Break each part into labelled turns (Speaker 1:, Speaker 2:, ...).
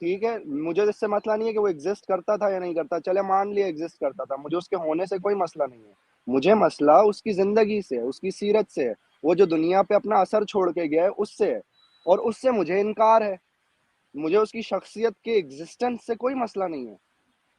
Speaker 1: ٹھیک ہے, مجھے اس سے مسئلہ نہیں ہے کہ وہ ایگزسٹ کرتا تھا یا نہیں کرتا, چلے مان لیا ایگزسٹ کرتا تھا, مجھے اس کے ہونے سے کوئی مسئلہ نہیں ہے. مجھے مسئلہ اس کی زندگی سے, اس کی سیرت سے, وہ جو دنیا پہ اپنا اثر چھوڑ کے گیا ہے اس سے ہے, اور اس سے مجھے انکار ہے. مجھے اس کی شخصیت کے ایگزسٹنس سے کوئی مسئلہ نہیں ہے.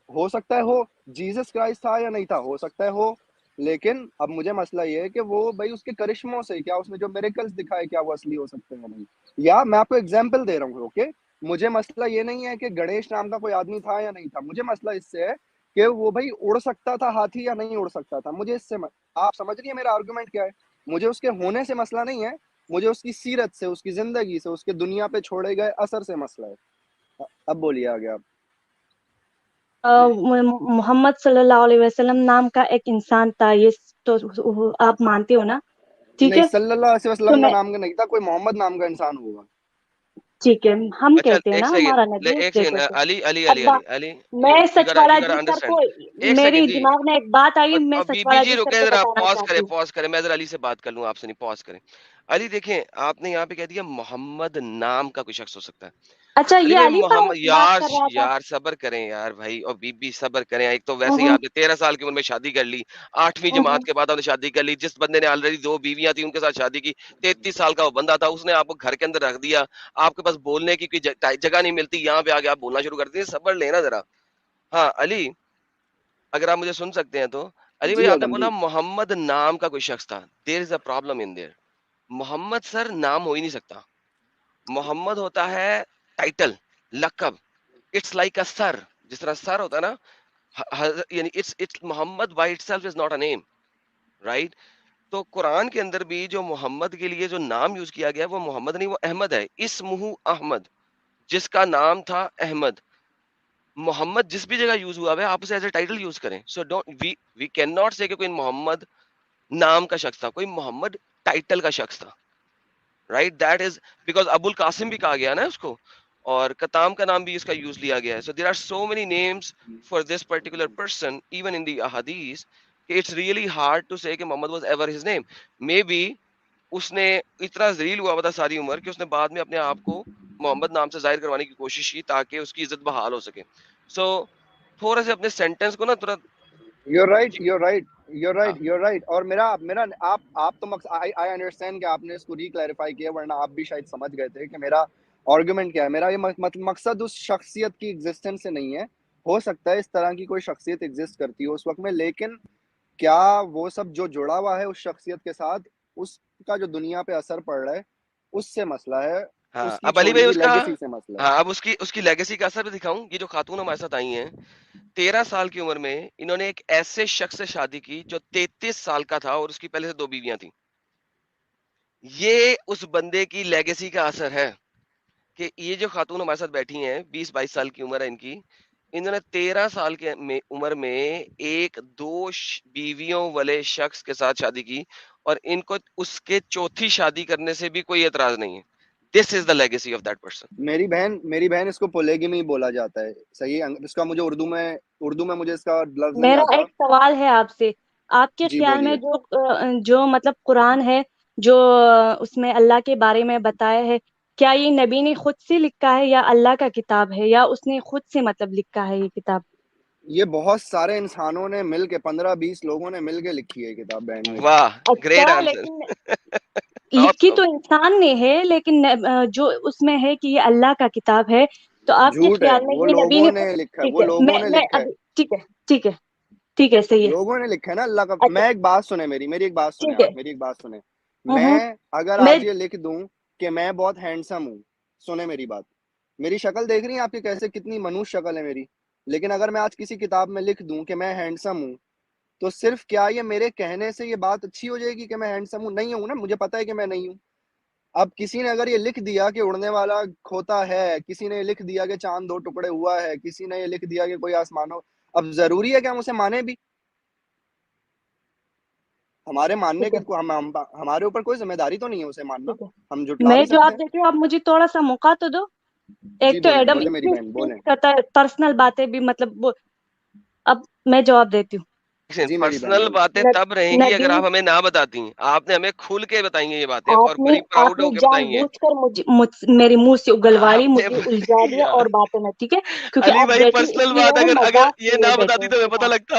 Speaker 1: ہو سکتا ہے ہو جیسس کرائسٹ تھا یا نہیں تھا, ہو سکتا ہے ہو, لیکن اب مجھے مسئلہ یہ ہے کہ وہ بھائی اس کے کرشموں سے کیا اس نے جو میریکلز دکھائے کیا وہ اصلی ہو سکتے ہیں یا نہیں. یا میں آپ کو ایگزامپل دے رہا ہوں, اوکے, مجھے مسئلہ یہ نہیں ہے کہ گنیش نام کا کوئی آدمی تھا یا نہیں تھا, مجھے مسئلہ اس سے ہے کہ وہ بھائی اڑ سکتا تھا ہاتھی یا نہیں اڑ سکتا تھا. مجھے اس سے آپ سمجھ رہی ہیں میرا آرگومنٹ کیا ہے. مجھے اس کے ہونے سے مسئلہ نہیں ہے, مجھے اس کی سیرت سے, اس کی زندگی سے, اس کے دنیا پہ چھوڑے گئے اثر سے مسئلہ ہے. اب بولیے آگے آپ.
Speaker 2: محمد صلی اللہ علیہ وسلم نام کا ایک انسان تھا, یہ تو آپ مانتے ہو نا؟ ٹھیک
Speaker 1: نہیں,
Speaker 2: ہے,
Speaker 1: صلی اللہ علیہ
Speaker 2: تو
Speaker 1: وسلم کا
Speaker 2: میں
Speaker 1: نام کا نہیں تھا, کوئی محمد نام کا انسان ہوگا.
Speaker 2: ٹھیک ہے, ہم
Speaker 3: اچھا
Speaker 2: کہتے ہیں
Speaker 3: ایک
Speaker 2: نا ہمارا
Speaker 3: سیکنڈ,
Speaker 2: نبی,
Speaker 3: ایک
Speaker 2: دیکھو
Speaker 3: سیکنڈ, علی علی
Speaker 2: اب
Speaker 3: علی علی علی,
Speaker 2: میں
Speaker 3: یو
Speaker 2: سچ
Speaker 3: گاٹا
Speaker 2: والا
Speaker 3: یو گاٹا
Speaker 2: جی سر کو,
Speaker 3: انڈرسٹینڈ. ایک
Speaker 2: میری
Speaker 3: سیکنڈ جی,
Speaker 2: دماغ میں ایک بات آئی, میں
Speaker 3: اور
Speaker 2: سچ
Speaker 3: بی بی
Speaker 2: والا
Speaker 3: جی
Speaker 2: جی سر
Speaker 3: رکیں
Speaker 2: کو
Speaker 3: ذرا,
Speaker 2: بتانا
Speaker 3: پاز
Speaker 2: چاہتی
Speaker 3: کریں,
Speaker 2: ہوں.
Speaker 3: پاز کریں, میں ذرا علی سے بات کر لوں, آپ سے نہیں, پاز کریں. علی دیکھیں, آپ نے یہاں پہ کہہ دیا محمد نام کا کوئی شخص ہو سکتا ہے.
Speaker 2: اچھا,
Speaker 3: علی
Speaker 2: یہ
Speaker 3: بھائی
Speaker 2: علی
Speaker 3: محمد,
Speaker 2: بات
Speaker 3: یار
Speaker 2: کر رہا تھا.
Speaker 3: یار صبر کریں یار بھائی, اور بی بی صبر کریں. ایک تو ویسے ہی آپ نے 13 سال کی عمر میں شادی کر لی, 8ویں جماعت کے بعد آپ نے شادی کر لی. جس بندے نے آلریڈی 2 بیویاں تھیں ان کے ساتھ شادی کی, 33 سال کا وہ بندہ تھا, اس نے آپ کو گھر کے اندر رکھ دیا, آپ کے پاس بولنے کی کوئی جگہ نہیں ملتی, یہاں پہ آگے آپ بولنا شروع کر دیتے. صبر لینا ذرا. ہاں علی, اگر آپ مجھے سن سکتے ہیں تو. علی بھائی
Speaker 1: جی
Speaker 3: آپ نے
Speaker 1: اعظم
Speaker 3: بولا
Speaker 1: جی.
Speaker 3: محمد نام کا کوئی شخص تھا, دیر از اے پرابلم ان دیر. محمد سر نام ہو ہی نہیں سکتا. محمد ہوتا ہے ٹائٹل, لقب. اٹس لائک اے سر, جس طرح سر ہوتا ہے نا, یعنی it's Muhammad by itself is not a name, right. تو قرآن کے اندر بھی جو محمد کے لیے جو نام یوز کیا گیا وہ محمد نہیں, وہ احمد ہے. اسمہ احمد, جس کا نام تھا احمد. محمد جس بھی جگہ یوز ہوا ہے آپ اسے ایز اے ٹائٹل یوز کریں. So don't we can not say کہ کوئی محمد نام کا شخص تھا, کوئی محمد ٹائٹل کا شخص تھا, رائٹ. دیٹ از بیکاز ابو القاسم بھی کہا گیا نا اس کو, اور کتام کا نام بھی اس کا یوز لیا گیا ہے. So there are so many names for this particular person even in the احادیث, کہ it's really hard to say کہ Muhammad was ever his name. Maybe اس نے اتنا ذلیل ہوا تھا ساری عمر کہ اس نے بعد میں اپنے آپ کو محمد نام سے ظاہر کروانے کی کوشش کی تاکہ اس کی عزت بحال ہو سکے. سو تھوڑا سے اپنے سینٹینس کو نا تھوڑا.
Speaker 1: You're right,
Speaker 3: G
Speaker 1: you're right, you're
Speaker 3: ہاں
Speaker 1: right, you're right. اور میرا آپ تو I understand کہ آپ نے اس کو ریکلیریفائی کیا, ورنہ آپ بھی شاید سمجھ گئے تھے کہ میرا آرگومنٹ کیا ہے. میرا یہ مقصد اس شخصیت کی ایگزسٹنس سے نہیں ہے. ہو سکتا ہے اس طرح کی کوئی شخصیت ایگزسٹ کرتی ہو اس وقت میں, لیکن کیا وہ سب جو جڑا ہوا ہے اس شخصیت کے ساتھ, اس کا جو دنیا پہ اثر پڑ رہا ہے اس سے مسئلہ ہے,
Speaker 3: ہاں,
Speaker 1: اس کی
Speaker 3: اب علی
Speaker 1: چھوڑی
Speaker 3: بھائی
Speaker 1: ہوئی
Speaker 3: اس کا,
Speaker 1: لیگیسی سے مسئلہ ہے.
Speaker 3: ہاں اب اس کی لیگیسی کا اثر بھی دکھاؤں. یہ جو خاتون ہمارے ساتھ آئی ہیں 13 سال کی عمر میں, انہوں نے ایک ایسے شخص سے شادی کی جو 33 سال کا تھا اور اس کی پہلے سے 2 بیویاں تھیں. یہ اس بندے کی لیگیسی کا اثر ہے کہ یہ جو خاتون ہمارے ساتھ بیٹھی ہیں 20-22 سال کی عمر ہے ان کی, انہوں نے 13 سال کے عمر میں 1-2 بیویوں والے شخص کے ساتھ شادی کی, اور ان کو اس کے چوتھی شادی کرنے سے بھی کوئی اعتراض نہیں ہے. دس از دا لیگیسی آف دیٹ پرسن.
Speaker 1: میری بہن اس کو پولیگمی بولا جاتا ہے, صحیح. اس کا مجھے اردو میں مجھے اس کا لفظ نہیں
Speaker 2: میرا
Speaker 1: آتا.
Speaker 2: ایک سوال ہے آپ سے, آپ کے
Speaker 1: جی
Speaker 2: خیال میں
Speaker 1: بولیے.
Speaker 2: جو مطلب قرآن ہے, جو اس میں اللہ کے بارے میں بتایا ہے, کیا یہ نبی نے خود سے لکھا ہے یا اللہ کا کتاب ہے, یا اس نے خود سے مطلب لکھا ہے یہ کتاب؟
Speaker 1: یہ بہت سارے انسانوں نے مل کے 15-20 لوگوں نے مل کے لکھی ہے یہ کتاب بہن میری.
Speaker 3: واہ, گریٹ
Speaker 2: اچھا,
Speaker 3: آنسر.
Speaker 2: لیکن لکھی تو انسان نے ہے, لیکن جو اس میں ہے کہ یہ اللہ کا کتاب ہے, تو آپ کے
Speaker 1: جھوٹ ہے,
Speaker 2: خیال میں
Speaker 1: وہ
Speaker 2: یہ نبی
Speaker 1: لوگوں
Speaker 2: نے
Speaker 1: نے لکھا ہے,
Speaker 2: ٹھیک
Speaker 1: وہ
Speaker 2: ہے,
Speaker 1: لوگوں نے
Speaker 2: میں
Speaker 1: لکھا ہے,
Speaker 2: ابھی ٹھیک ہے ٹھیک ہے, صحیح ہے.
Speaker 1: لوگوں نے لکھا ہے نا اللہ کا.
Speaker 2: اچھا
Speaker 1: میں ایک بات سنیں, میری ایک بات سنیں,
Speaker 2: ٹھیک ہے.
Speaker 1: آپ میری ایک بات سنیں.
Speaker 2: ہوں
Speaker 1: میں اگر
Speaker 2: میں
Speaker 1: آج یہ لکھ دوں کہ میں بہت ہینڈسم ہوں, سنیں میری بات, میری شکل دیکھ رہی ہیں آپ کی کیسے, کتنی منوش شکل ہے میری, لیکن اگر میں آج کسی کتاب میں لکھ دوں کہ میں ہینڈسم ہوں, تو صرف کیا یہ میرے کہنے سے یہ بات اچھی ہو جائے گی کہ میں ہینڈسم ہوں؟ نہیں ہوں نا, مجھے پتا ہے کہ میں نہیں ہوں. اب کسی نے اگر یہ لکھ دیا کہ اڑنے والا کھوتا ہے, کسی نے یہ لکھ دیا کہ چاند 2 ٹکڑے ہوا ہے, کسی نے یہ لکھ دیا کہ کوئی آسمانوں, اب ضروری ہے کہ ہم اسے مانیں بھی؟ ہمارے ماننے
Speaker 2: ٹھیک
Speaker 1: کے
Speaker 2: ہے
Speaker 1: ہمارے اوپر کوئی ذمہ داری تو نہیں ہے اسے ماننا,
Speaker 2: ٹھیک ہے,
Speaker 1: ہم جھٹلا
Speaker 2: میں
Speaker 1: بھی سکتے
Speaker 2: جواب
Speaker 1: ہیں.
Speaker 2: دیتی ہوں, آپ مجھے تھوڑا سا موقع تو دو.
Speaker 1: جی
Speaker 2: ایک تو
Speaker 1: بولیں
Speaker 2: ایڈم
Speaker 1: بولیں میری
Speaker 2: اتنی
Speaker 1: بہن بولیں.
Speaker 2: کرتا ہے, پرسنل باتیں بھی مطلب اب میں جواب دیتی ہوں.
Speaker 1: جی میری بہن
Speaker 3: پرسنل
Speaker 1: بولیں.
Speaker 3: باتیں تب رہیں گی
Speaker 2: نبی
Speaker 3: اگر آپ ہمیں نہ بتاتی ہیں. آپ نے ہمیں کھل کے بتائی ہیں یہ باتیں اور
Speaker 2: آپ نے
Speaker 3: بڑی پراؤڈ ہو کے
Speaker 2: جان
Speaker 3: بتائی ہیں.
Speaker 2: بوجھ کر میرے منہ سے اگلوا لی,
Speaker 3: آپ
Speaker 2: مجھے الجھا
Speaker 3: نے
Speaker 2: دیا
Speaker 3: یار
Speaker 2: اور باتیں میں, ٹھیک ہے, کیونکہ
Speaker 3: علی
Speaker 2: آپ
Speaker 3: بھائی
Speaker 2: بیٹھے
Speaker 3: پرسنل
Speaker 2: اس لیے
Speaker 3: بات
Speaker 2: ہو
Speaker 3: اگر
Speaker 2: مذاق
Speaker 3: یہ
Speaker 2: کے لیے
Speaker 3: نہ
Speaker 2: بیٹھے
Speaker 3: بتاتی
Speaker 2: ہو,
Speaker 3: تو ہمیں
Speaker 2: ٹھیک
Speaker 3: پتہ
Speaker 2: ہے.
Speaker 3: لگتا.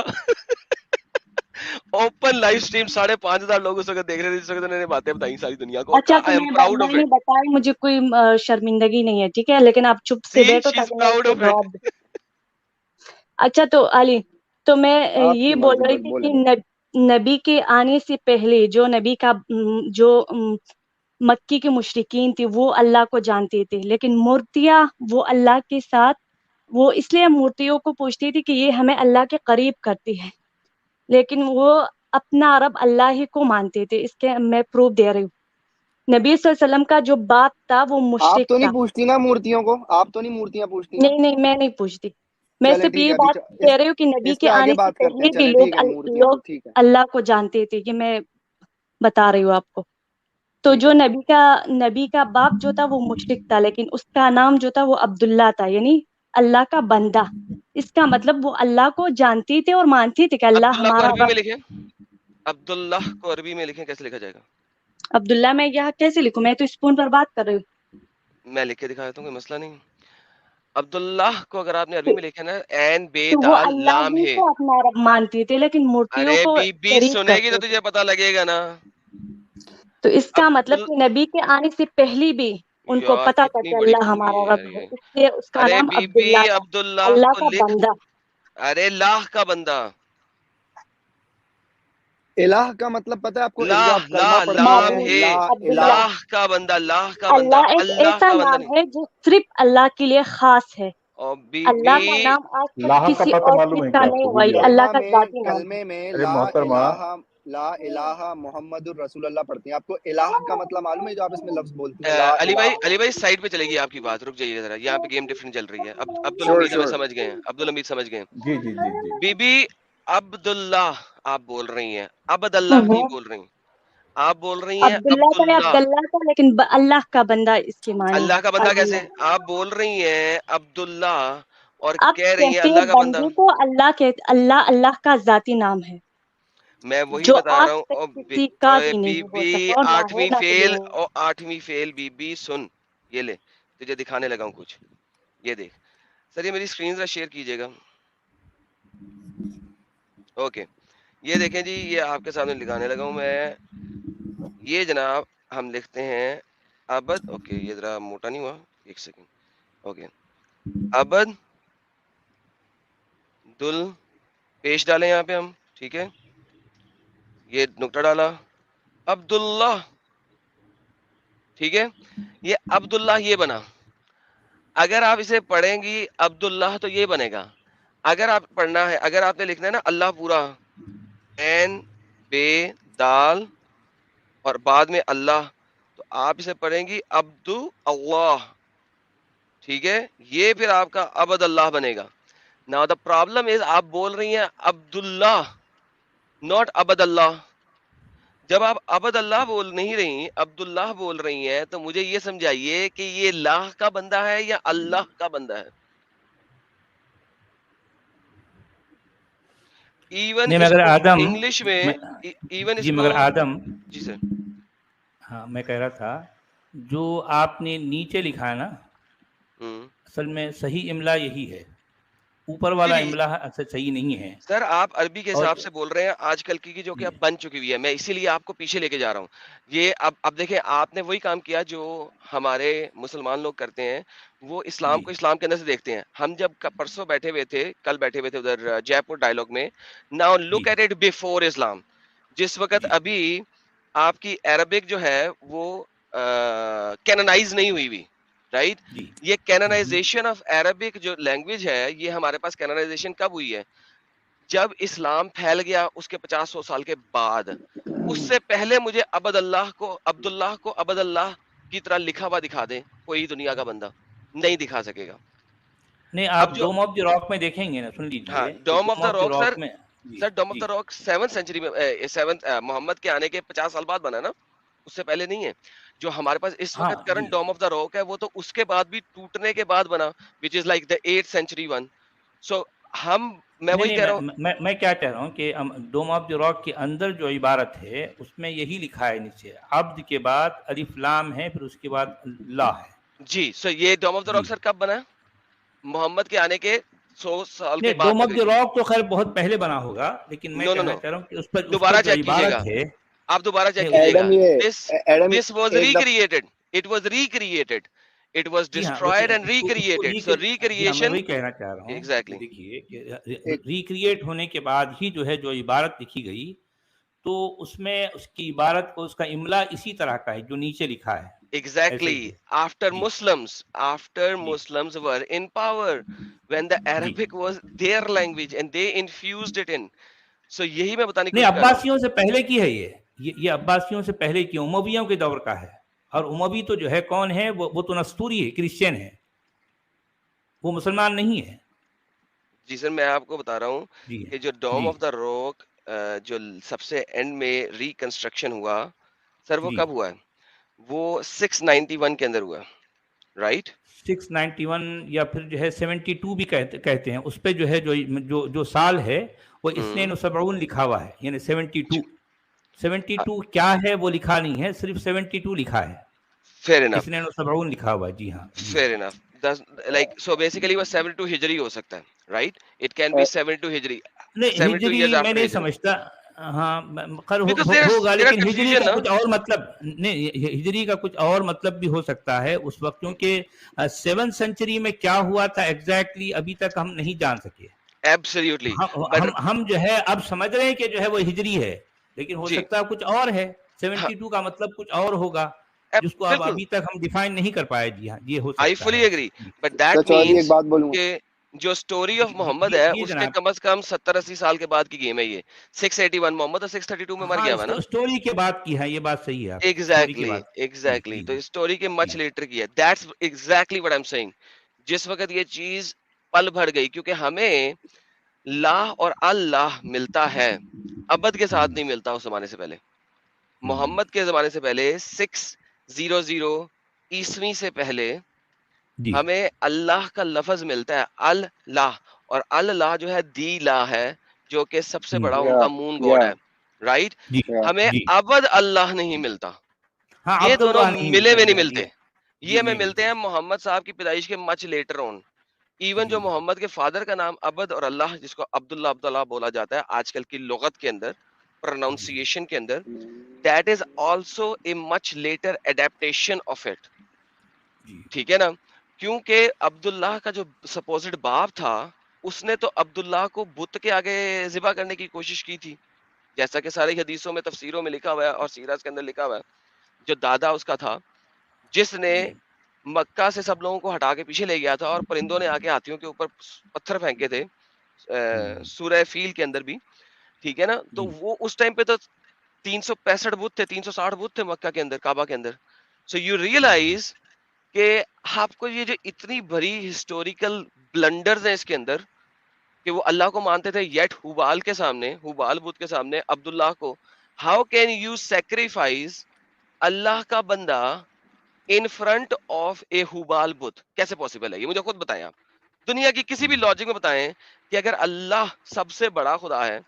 Speaker 3: اوپن لائف سٹریم 5,500 لوگ اس وقت دیکھ رہے تھے جس وقت انہوں نے باتیں بتائی ساری دنیا کو, اور
Speaker 2: اچھا تو
Speaker 3: آئی ایم پراؤڈ
Speaker 2: میں
Speaker 3: آف
Speaker 2: نے
Speaker 3: اٹ.
Speaker 2: بتایا, مجھے کوئی شرمندگی نہیں ہے, ٹھیک ہے, لیکن آپ چپ سے
Speaker 3: سی
Speaker 2: بیٹھو
Speaker 3: شی از
Speaker 2: تاکہ میں اس
Speaker 3: پراؤڈ
Speaker 2: کا
Speaker 3: آف اٹ.
Speaker 2: جواب دوں. اچھا تو علی, تو میں
Speaker 1: آپ
Speaker 2: یہ
Speaker 1: کی
Speaker 2: بول
Speaker 1: مرضی,
Speaker 2: رہی تھی
Speaker 1: بولیں.
Speaker 2: کہ نبی کے آنے سے پہلے جو نبی کا جو مکی کے مشرکین تھی وہ اللہ کو جانتے تھے, لیکن مورتیاں وہ اللہ کے ساتھ, وہ اس لیے مورتیوں کو پوچھتی تھی کہ یہ ہمیں اللہ کے قریب کرتی ہے, لیکن وہ اپنا رب اللہ ہی کو مانتے تھے. اس کے میں پروف دے رہی ہوں. نبی صلی اللہ علیہ وسلم کا جو باپ تھا وہ
Speaker 1: آپ
Speaker 2: مشرک
Speaker 1: تو
Speaker 2: تھا.
Speaker 1: نہیں پوچھتی نا مورتیوں کو, آپ تو نہیں مورتیاں پوچھتی نا.
Speaker 2: نہیں نہیں, میں نہیں پوچھتی, میں
Speaker 1: چلیں
Speaker 2: صرف
Speaker 1: ٹھیک
Speaker 2: یہ
Speaker 1: ہے, ابھی
Speaker 2: بات کہہ رہی ہوں کہ نبی
Speaker 1: اس پہ
Speaker 2: کے
Speaker 1: آگے
Speaker 2: آنے سے
Speaker 1: بات کرتے ہیں.
Speaker 2: پہلے بھی
Speaker 1: چلیں
Speaker 2: لوگ
Speaker 1: ٹھیک ہے, مورتیوں کو ٹھیک ہے,
Speaker 2: اللہ کو جانتے تھے, کہ میں بتا رہی ہوں آپ کو. تو
Speaker 1: ٹھیک
Speaker 2: جو
Speaker 1: ہے.
Speaker 2: نبی کا باپ جو تھا وہ مشرک تھا, لیکن اس کا نام جو تھا وہ عبداللہ تھا, یعنی اللہ کا بندہ. اس کا مطلب وہ اللہ کو جانتی تھے اور مانتی تھے کہ اللہ
Speaker 3: عبداللہ کو
Speaker 2: ہمارا
Speaker 3: عربی میں
Speaker 2: رب.
Speaker 3: لکھیں, عبداللہ کو عربی میں لکھیں, کیسے لکھا جائے گا؟
Speaker 2: عبداللہ میں یہاں کیسے لکھوں, میں تو اسپون پر بات کر رہی ہوں.
Speaker 3: میں لکھ کے دکھا دیتا ہوں, کوئی مسئلہ نہیں. عبداللہ کو اگر آپ نے عربی میں لکھا نا, این بے
Speaker 2: تو وہ
Speaker 3: دال
Speaker 2: اللہ
Speaker 3: لام
Speaker 2: ہی
Speaker 3: ہے.
Speaker 2: کو اپنا رب مانتی تھے, لیکن مورتیوں
Speaker 3: ارے
Speaker 2: کو
Speaker 3: بی بی
Speaker 2: شریک
Speaker 3: سنے گی تو
Speaker 2: کرتے تھے.
Speaker 3: تجھے پتا لگے گا نا.
Speaker 2: تو اس کا مطلب
Speaker 3: عبدال
Speaker 2: کہ نبی کے آنے سے پہلی بھی ان کو
Speaker 3: یار
Speaker 2: پتا تھا
Speaker 3: کتنی
Speaker 2: کہ
Speaker 3: بڑی
Speaker 2: اللہ
Speaker 3: گونگی
Speaker 2: ہمارا
Speaker 3: ہے یار
Speaker 2: رب ہے,
Speaker 3: یہ.
Speaker 2: اس لیے اس کا
Speaker 3: ارے
Speaker 2: نام
Speaker 3: بی بی
Speaker 2: عبداللہ تھا,
Speaker 3: عبداللہ
Speaker 2: اللہ
Speaker 3: کو
Speaker 2: کا
Speaker 3: لکھ.
Speaker 2: بندہ.
Speaker 3: ارے لاہ کا بندہ,
Speaker 1: الہ کا مطلب پتہ ہے آپ کو, جو
Speaker 3: لا
Speaker 1: آپ
Speaker 3: لا
Speaker 1: کلمہ پڑھتے
Speaker 3: لام
Speaker 1: ہیں,
Speaker 2: معبود
Speaker 3: ہے.
Speaker 1: لا
Speaker 2: عبداللہ.
Speaker 1: الہ.
Speaker 3: لاہ کا بندہ, لاہ کا بندہ,
Speaker 2: اللہ ایک
Speaker 3: اللہ
Speaker 2: ایسا
Speaker 3: کا بندہ
Speaker 2: نام
Speaker 3: نہیں.
Speaker 2: ہے جو صرف اللہ کے لیے خاص ہے.
Speaker 3: اور بی
Speaker 2: اللہ کا
Speaker 3: بی
Speaker 2: نام آج تک
Speaker 4: لاہ کا
Speaker 2: کسی
Speaker 4: پتہ
Speaker 2: اور
Speaker 4: معلوم
Speaker 2: چیز
Speaker 4: ہے
Speaker 2: کا
Speaker 4: کیا آپ
Speaker 2: نہیں
Speaker 4: کو؟
Speaker 2: ہوا,
Speaker 4: بھول
Speaker 2: یہ
Speaker 4: جاؤ.
Speaker 2: اللہ کا ذاتی نام ہے.
Speaker 1: کلمے میں
Speaker 4: ارے محترمہ,
Speaker 1: لا الہ محمد الرسول اللہ پڑھتے ہیں. آپ کو الہ کا مطلب معلوم ہے, جو آپ اس میں لفظ بولتی ہیں, لا الہ.
Speaker 3: علی بھائی سائڈ پہ چلے گی آپ کی بات, رک جائیے ذرا, یہاں پہ گیم ڈفرنٹ چل رہی ہے. اب عبد
Speaker 1: شور
Speaker 3: الحمید ہمیں
Speaker 1: شور.
Speaker 3: سمجھ گئے ہیں, عبد الحمید سمجھ گئے ہیں.
Speaker 4: جی جی جی جی.
Speaker 3: بی بی عبداللہ آپ بول رہی ہیں, عبد اللہ نہیں بول رہی, آپ بول رہی ہیں
Speaker 2: عبداللہ کا یا
Speaker 3: عبداللہ.
Speaker 2: عبداللہ کا, لیکن اللہ کا بندہ اس کے معنی
Speaker 3: اللہ کا
Speaker 2: ہے.
Speaker 3: بندہ
Speaker 2: عبداللہ.
Speaker 3: کیسے آپ بول رہی ہیں عبداللہ اور
Speaker 2: آپ
Speaker 3: کہہ رہی ہیں
Speaker 2: کہتے
Speaker 3: اللہ کا بندہ؟
Speaker 2: بندے کو اللہ کہتے, اللہ کا ذاتی نام ہے,
Speaker 3: میں وہی
Speaker 2: جو
Speaker 3: بتا
Speaker 2: آج
Speaker 3: رہا ہوں.
Speaker 2: تک
Speaker 3: اور
Speaker 2: کسی کا بھی
Speaker 3: بی
Speaker 2: نہیں ہو
Speaker 3: بی
Speaker 2: سکا اور نہ
Speaker 3: آٹھویں
Speaker 2: ہوگا کبھی
Speaker 3: فیل,
Speaker 2: نہیں.
Speaker 3: اور آٹھویں فیل بی بی سن, یہ لے تجھے دکھانے لگا ہوں کچھ, یہ دیکھ. سر یہ میری اسکرین ذرا شیئر کیجیے گا. اوکے, یہ دیکھیں جی, یہ آپ کے سامنے لکھانے لگا ہوں میں. یہ جناب ہم لکھتے ہیں ابد. اوکے یہ ذرا موٹا نہیں ہوا, ایک سیکنڈ. اوکے, ابد دل پیش ڈالیں یہاں پہ ہم, ٹھیک ہے, یہ نقطہ ڈالا, عبداللہ, ٹھیک ہے. یہ عبداللہ یہ بنا. اگر آپ اسے پڑھیں گی عبداللہ تو یہ بنے گا. اگر آپ پڑھنا ہے, اگر آپ نے لکھنا ہے نا اللہ پورا, این بے دال اور بعد میں اللہ, تو آپ اسے پڑھیں گی عبد اللہ, ٹھیک ہے. یہ پھر آپ کا عبد اللہ بنے گا. Now the problem is آپ بول رہی ہیں عبداللہ not عبد اللہ. جب آپ عبد اللہ بول نہیں رہی, عبداللہ بول رہی ہیں, تو مجھے یہ سمجھائیے کہ یہ لاہ کا بندہ ہے یا اللہ کا بندہ ہے. ایون
Speaker 4: نہیں
Speaker 3: اس
Speaker 4: مگر
Speaker 3: کو
Speaker 4: آدم,
Speaker 3: انگلش میں, ایون اس
Speaker 4: جی
Speaker 3: کو,
Speaker 4: مگر آدم,
Speaker 3: جی سر,
Speaker 4: ہاں میں کہہ رہا تھا, جو آپ نے نیچے لکھا ہے نا, اصل میں صحیح املا یہی ہے, اوپر والا
Speaker 3: جی
Speaker 4: املا اصل صحیح نہیں ہے.
Speaker 3: سر آپ عربی کے
Speaker 4: اور
Speaker 3: حساب سے بول رہے ہیں آج کل کی جو کہ
Speaker 4: جی
Speaker 3: اب بن چکی ہوئی ہے, میں اسی لیے آپ کو پیچھے لے کے جا رہا ہوں. یہ اب دیکھیں, آپ نے وہی کام کیا جو ہمارے مسلمان لوگ کرتے ہیں, وہ اسلام
Speaker 4: جی
Speaker 3: کو اسلام کے اندر سے دیکھتے ہیں. ہم جب پرسوں بیٹھے ہوئے تھے, کل بیٹھے ہوئے تھے ادھر جے پور ڈائلاگ میں, ناؤ
Speaker 4: جی
Speaker 3: look at it before Islam. جس وقت
Speaker 4: جی
Speaker 3: ابھی آپ کی عربک جو ہے وہ کینونائز نہیں ہوئی ہوئی, رائٹ.
Speaker 4: جی
Speaker 3: یہ کینونائزیشن آف عربک جو لینگویج ہے, یہ ہمارے پاس کینونائزیشن کب ہوئی ہے؟ جب اسلام پھیل گیا اس کے 50-100 سال کے بعد. اس سے پہلے مجھے عبد اللہ کو, عبداللہ کو عبد اللہ کی طرح لکھا ہوا دکھا دیں, کوئی دنیا کا بندہ نہیں دکھا سکے گا.
Speaker 4: نہیں,
Speaker 3: اب
Speaker 4: آپ
Speaker 3: جو,
Speaker 4: ڈوم آف دی راک میں دیکھیں گے نا, سن
Speaker 3: ہاں,
Speaker 4: لیجئے, تو
Speaker 3: dome of
Speaker 4: dome
Speaker 3: the
Speaker 4: of the
Speaker 3: rock sir,
Speaker 4: rock میں, جی
Speaker 3: سر ڈوم آف
Speaker 4: جی
Speaker 3: دا راک 7th سینچری میں, 7 محمد کے آنے کے 50 سال بعد بنا نا, اس سے پہلے نہیں ہے. جو ہمارے پاس اس
Speaker 4: ہاں
Speaker 3: وقت
Speaker 4: جی
Speaker 3: current dome of the rock ہے, وہ تو اس کے بعد بھی ٹوٹنے کے بعد بنا, which is like the 8th century one. So ہم میں وہی کہہ رہا ہوں.
Speaker 4: میں کیا کہہ رہا ہوں کہ ڈوم آف دی راک کے اندر جو عبارت ہے اس میں یہی لکھا ہے نیچے عبد کے بعد الف لام ہے پھر اس کے بعد لا ہے.
Speaker 3: جی سو یہ ڈوم آف دی راک سر کب بنا؟ محمد کے آنے کے 100 سال کے بعد.
Speaker 4: ڈوم آف دی راک تو خیر بہت پہلے بنا ہوگا لیکن میں کہنا چاہ رہا ہوں کہ اس پر
Speaker 3: دوبارہ چیک کیجیے گا. آپ دوبارہ چیک کیجیے گا. This was recreated. It was recreated. It was destroyed and recreated. So recreation.
Speaker 4: وہی کہنا چاہ رہا ہوں.
Speaker 3: Exactly.
Speaker 4: دیکھیے کہ ریکریٹ ہونے کے بعد ہی جو ہے جو عبارت لکھی گئی تو اس میں اس کی عبارت کو اس کا املا اسی طرح کا ہے جو نیچے لکھا ہے.
Speaker 3: Exactly. After Muslims were in power, when the Arabic was their language and they infused it in. So یہی میں بتانے کی
Speaker 4: نہیں عباسیوں سے پہلے کی ہے یہ عباسیوں سے پہلے کی امویوں کے دور کا ہے. اور اموی تو جو ہے کون ہے وہ تو نستوری ہے کرسچین ہے وہ مسلمان نہیں ہے.
Speaker 3: جی سر میں آپ کو بتا رہا ہوں کہ جو ڈوم آف دا راک جو سب سے اینڈ میں ریکنسٹرکشن ہوا سر وہ کب ہوا ہے؟ وہ 691 کے اندر ہوا رائٹ.
Speaker 4: 691 یا پھر جو ہے 72 بھی کہتے ہیں. اس پہ جو ہے جو سال ہے وہ اثنین و سبعون لکھا ہوا ہے یعنی 72 کیا ہے وہ لکھا نہیں ہے صرف 72 لکھا ہے.
Speaker 3: Fair enough.
Speaker 4: اثنین و سبعون لکھا ہوا ہے. جی ہاں
Speaker 3: fair enough. like so basically وہ 72 ہجری ہو سکتا ہے right. it can be 72 ہجری.
Speaker 4: نہیں ہجری میں نہیں سمجھتا. ہاں ہوگا لیکن ہجری کا کچھ اور مطلب نہیں ہجری کا کچھ اور مطلب بھی ہو سکتا ہے اس وقت کیونکہ 7th سینچری میں کیا ہوا تھا ایگزیکٹلی ابھی تک ہم نہیں جان سکے.
Speaker 3: ایبسلیوٹلی.
Speaker 4: ہم جو ہے اب سمجھ رہے ہیں کہ جو ہے وہ ہجری ہے لیکن ہو سکتا ہے کچھ اور ہے. 72 کا مطلب کچھ اور ہوگا جس کو اب ابھی تک ہم ڈیفائن نہیں کر پائے. جی ہاں یہ ہو سکتا ہے.
Speaker 3: I fully agree but that means کہ جو سٹوری آف محمد ہے اس کے کم از کم 70-80 سال کے بعد کی گیم ہے. یہ 681 محمد اور 632 میں مر گیا ہوا نا.
Speaker 4: سٹوری کے بعد کی ہے یہ بات صحیح ہے.
Speaker 3: ایگزیکٹلی تو سٹوری کے مچ لیٹر کی ہے. That's exactly what I am saying. جس وقت یہ چیز پل بھر گئی کیونکہ ہمیں لا اور اللہ ملتا ہے ابد کے ساتھ نہیں ملتا. اس زمانے سے پہلے محمد کے زمانے سے پہلے 600 عیسوی سے پہلے ہمیں اللہ کا لفظ ملتا ہے اللہ. اور اللہ جو ہے دی لا ہے جو کہ سب سے بڑا ان کا مون گوڈ ہے رائٹ. ہمیں ابد اللہ نہیں ملتا. یہ دونوں ملے ہوئے نہیں ملتے. یہ ہمیں ملتے ہیں محمد صاحب کی پیدائش کے مچ لیٹر آن. ایون جو محمد کے فادر کا نام ابد اور اللہ جس کو عبداللہ بولا جاتا ہے آج کل کی لغت کے اندر پروناؤنسیشن کے اندر that is also a much later adaptation of it. ٹھیک ہے نا. کیونکہ عبداللہ کا جو سپوزڈ باپ تھا اس نے تو عبداللہ کو بت کے آگے ذبح کرنے کی کوشش کی تھی جیسا کہ ساری حدیثوں میں تفسیروں میں لکھا ہوا ہے اور سیرت کے اندر لکھا ہوا ہے. جو دادا اس کا تھا جس نے مکہ سے سب لوگوں کو ہٹا کے پیچھے لے گیا تھا اور پرندوں نے آ کے ہاتھیوں کے اوپر پتھر پھینکے تھے سورہ فیل کے اندر بھی. ٹھیک ہے نا. تو وہ اس ٹائم پہ تو 365 بت تھے 360 بت تھے مکہ کے اندر کعبہ کے اندر. سو یو ریئلائز کہ آپ کو یہ جو اتنی بڑی ہسٹوریکل بلنڈرز ہیں اس کے اندر کہ وہ اللہ کو مانتے تھے یٹ حبال کے سامنے حبال بت کے سامنے عبداللہ کو. ہاؤ کین یو سیکریفائز اللہ کا بندہ ان فرنٹ آف اے حبال بت؟ کیسے پاسبل ہے یہ مجھے خود بتائیں. آپ دنیا کی کسی بھی لاجک میں بتائیں کہ اگر اللہ سب سے بڑا خدا ہے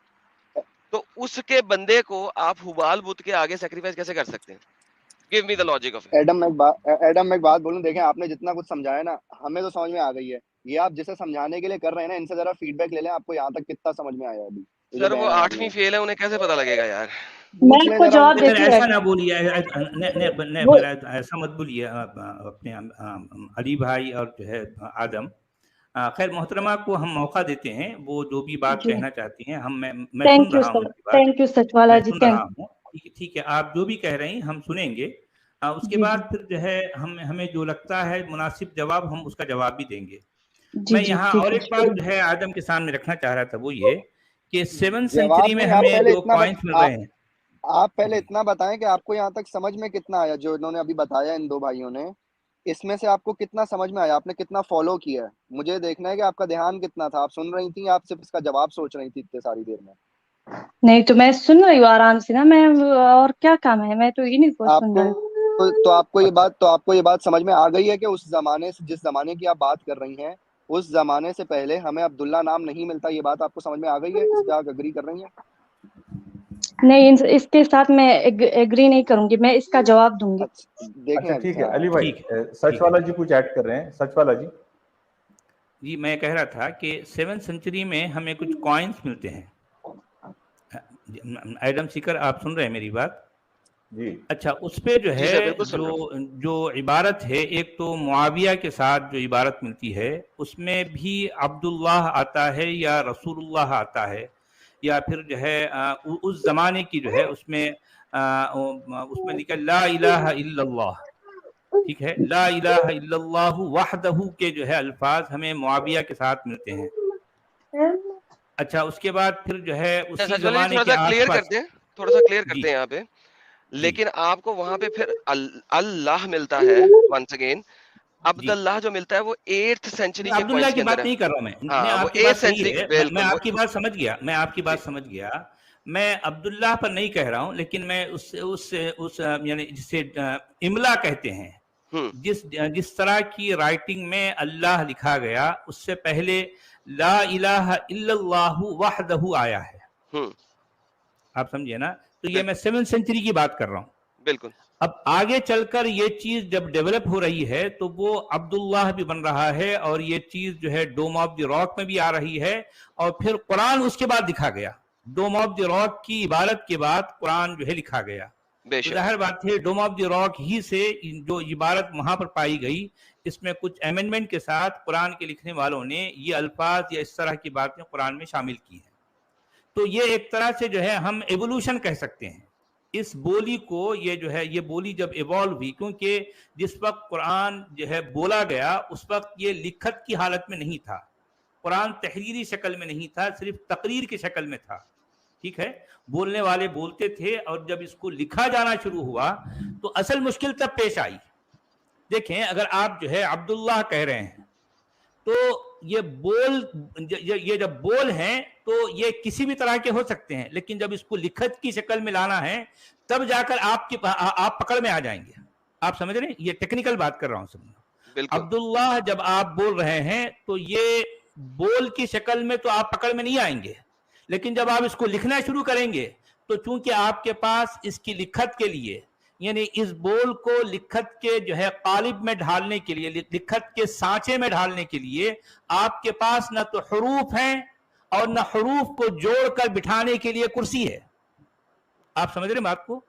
Speaker 3: تو اس کے بندے کو آپ حبال بت کے آگے سیکریفائز کیسے کر سکتے ہیں؟ Give me the logic of it.
Speaker 1: Adam میں ایک بات بولوں. دیکھیں آپ نے جتنا کچھ سمجھایا نا ہمیں تو سمجھ میں آ گئی ہے. یہ آپ جسے سمجھانے کے لیے کر رہے ہیں نا ان سے ذرا فیڈ بیک لے لیں آپ کو یہاں تک کتنا سمجھ میں آیا ابھی.
Speaker 3: سر وہ 8ویں فیل ہے انہیں کیسے پتا لگے گا یار.
Speaker 2: میں کو جواب دیتی
Speaker 4: ایسا نہ بولیے ایسا مت بولیے اپنے علی بھائی اور جو ہے آدم. خیر محترمہ کو ہم موقع دیتے ہیں وہ جو بھی بات کہنا چاہتی ہیں. ہم میں سن رہا ہوں.
Speaker 2: تھینک یو سچوالا جی.
Speaker 4: ٹھیک ہے آپ جو بھی کہہ رہے ہیں ہم سنیں گے. اس کے بعد پھر جو ہے ہمیں جو لگتا ہے مناسب جواب ہم اس کا جواب بھی دیں گے. میں یہاں اور ایک بات جو ہے آدم کے سامنے رکھنا چاہ رہا تھا وہ یہ کہ 7th سینچری میں ہمیں 2 پوائنٹس مل رہے ہیں.
Speaker 1: آپ پہلے اتنا بتائیں کہ آپ کو یہاں تک سمجھ میں کتنا آیا جو انہوں نے ابھی بتایا ان دو بھائیوں نے. اس میں سے آپ کو کتنا سمجھ میں آیا آپ نے کتنا فالو کیا ہے. مجھے دیکھنا ہے کہ آپ کا دھیان کتنا تھا. آپ سن رہی تھیں آپ صرف اس کا جواب سوچ رہی تھی اتنے ساری دیر میں.
Speaker 2: نہیں تو میں سن رہی ہوں آرام سے نا. میں اور کیا کام ہے میں تو انہیں کو سن رہی ہوں.
Speaker 1: تو آپ کو یہ بات سمجھ میں آ گئی ہے کہ اس زمانے سے جس زمانے کی آپ بات کر رہی ہیں اس زمانے سے پہلے ہمیں عبداللہ نام نہیں ملتا. یہ بات آپ کو سمجھ میں آ گئی ہے؟ اس پہ آپ اگری کر رہی ہیں؟
Speaker 2: نہیں، اس کے ساتھ میں ایگری نہیں کروں گی، میں اس کا جواب دوں گی.
Speaker 1: دیکھیں
Speaker 5: ٹھیک ہے علی بھائی، سچ والا جی کچھ ایڈ کر رہے ہیں. سچ والا جی
Speaker 4: میں کہہ رہا تھا کہ 7th سینچری میں ہمیں کچھ کوائنس ملتے ہیں. ایڈم سیکر آپ سن رہے ہیں میری بات؟
Speaker 5: جی
Speaker 4: اچھا، اس پہ جو
Speaker 3: جی
Speaker 4: ہے
Speaker 3: سر، بالکل سن رہا ہوں.
Speaker 4: جو عبارت ہے، ایک تو معاویہ کے ساتھ جو عبارت ملتی ہے اس میں بھی عبداللہ آتا ہے یا رسول اللہ آتا ہے، یا پھر جو ہے اس زمانے کی جو ہے اس میں لکھا لا الہ الا اللہ. ٹھیک ہے، لا الہ الا اللہ وحدہ کے جو ہے الفاظ ہمیں معاویہ کے ساتھ ملتے ہیں. اچھا، اس کے بعد پھر جو ہے اسی زمانے کے آس پاس
Speaker 3: تھوڑا سا کلیئر کرتے ہیں یہاں پہ. لیکن آپ کو وہاں پہ پھر اللہ ملتا ہے ونس اگین. عبداللہ جو ملتا ہے وہ 8th سینچری کے
Speaker 4: عبداللہ
Speaker 3: کوائنس
Speaker 4: کی
Speaker 3: کے
Speaker 4: بات
Speaker 3: اندر ہے.
Speaker 4: نہیں کر رہا ہوں میں
Speaker 3: وہ
Speaker 4: آپ کی
Speaker 3: 8th
Speaker 4: بات صحیح
Speaker 3: سینچری
Speaker 4: ہے،
Speaker 3: بالکل.
Speaker 4: میں آپ کی بات سمجھ گیا، میں عبداللہ پر نہیں کہہ رہا ہوں، لیکن میں اس یعنی جسے املا کہتے ہیں، جس طرح کی رائٹنگ میں اللہ لکھا گیا اس سے پہلے لا الہ الا اللہ وحدہ آیا ہے. آپ سمجھے نا؟ تو یہ میں 7th سینچری کی بات کر رہا ہوں.
Speaker 3: بالکل.
Speaker 4: اب آگے چل کر یہ چیز جب ڈیولپ ہو رہی ہے تو وہ عبداللہ بھی بن رہا ہے، اور یہ چیز جو ہے ڈوم آف دی راک میں بھی آ رہی ہے، اور پھر قرآن اس کے بعد لکھا گیا. ڈوم آف دی راک کی عبارت کے بعد قرآن جو ہے لکھا گیا. تو ظاہر بات ہے ڈوم آف دی راک ہی سے جو عبارت وہاں پر پائی گئی، اس میں کچھ امینڈمنٹ کے ساتھ قرآن کے لکھنے والوں نے یہ الفاظ یا اس طرح کی باتیں قرآن میں شامل کی ہیں. تو یہ ایک طرح سے جو ہے ہم ایوولوشن کہہ سکتے ہیں اس بولی کو. یہ جو ہے یہ بولی جب ایوالو ہوئی، کیونکہ جس وقت قرآن جو ہے بولا گیا اس وقت یہ لکھت کی حالت میں نہیں تھا، قرآن تحریری شکل میں نہیں تھا، صرف تقریر کی شکل میں تھا. ٹھیک ہے، بولنے والے بولتے تھے، اور جب اس کو لکھا جانا شروع ہوا تو اصل مشکل تب پیش آئی. دیکھیں، اگر آپ جو ہے عبداللہ کہہ رہے ہیں تو یہ جب بول ہیں تو یہ کسی بھی طرح کے ہو سکتے ہیں، لیکن جب اس کو لکھت کی شکل میں لانا ہے تب جا کر آپ پکڑ میں آ جائیں گے. آپ سمجھ رہے ہیں؟ یہ ٹیکنیکل بات کر رہا ہوں سمجھو. عبداللہ جب آپ بول رہے ہیں تو یہ بول کی شکل میں تو آپ پکڑ میں نہیں آئیں گے، لیکن جب آپ اس کو لکھنا شروع کریں گے تو چونکہ آپ کے پاس اس کی لکھت کے لیے، یعنی اس بول کو لکھت کے جو ہے قالب میں ڈھالنے کے لیے، لکھت کے سانچے میں ڈھالنے کے لیے آپ کے پاس نہ تو حروف ہیں اور نہ حروف کو جوڑ کر بٹھانے کے لیے کرسی ہے. آپ سمجھ رہے بات کو؟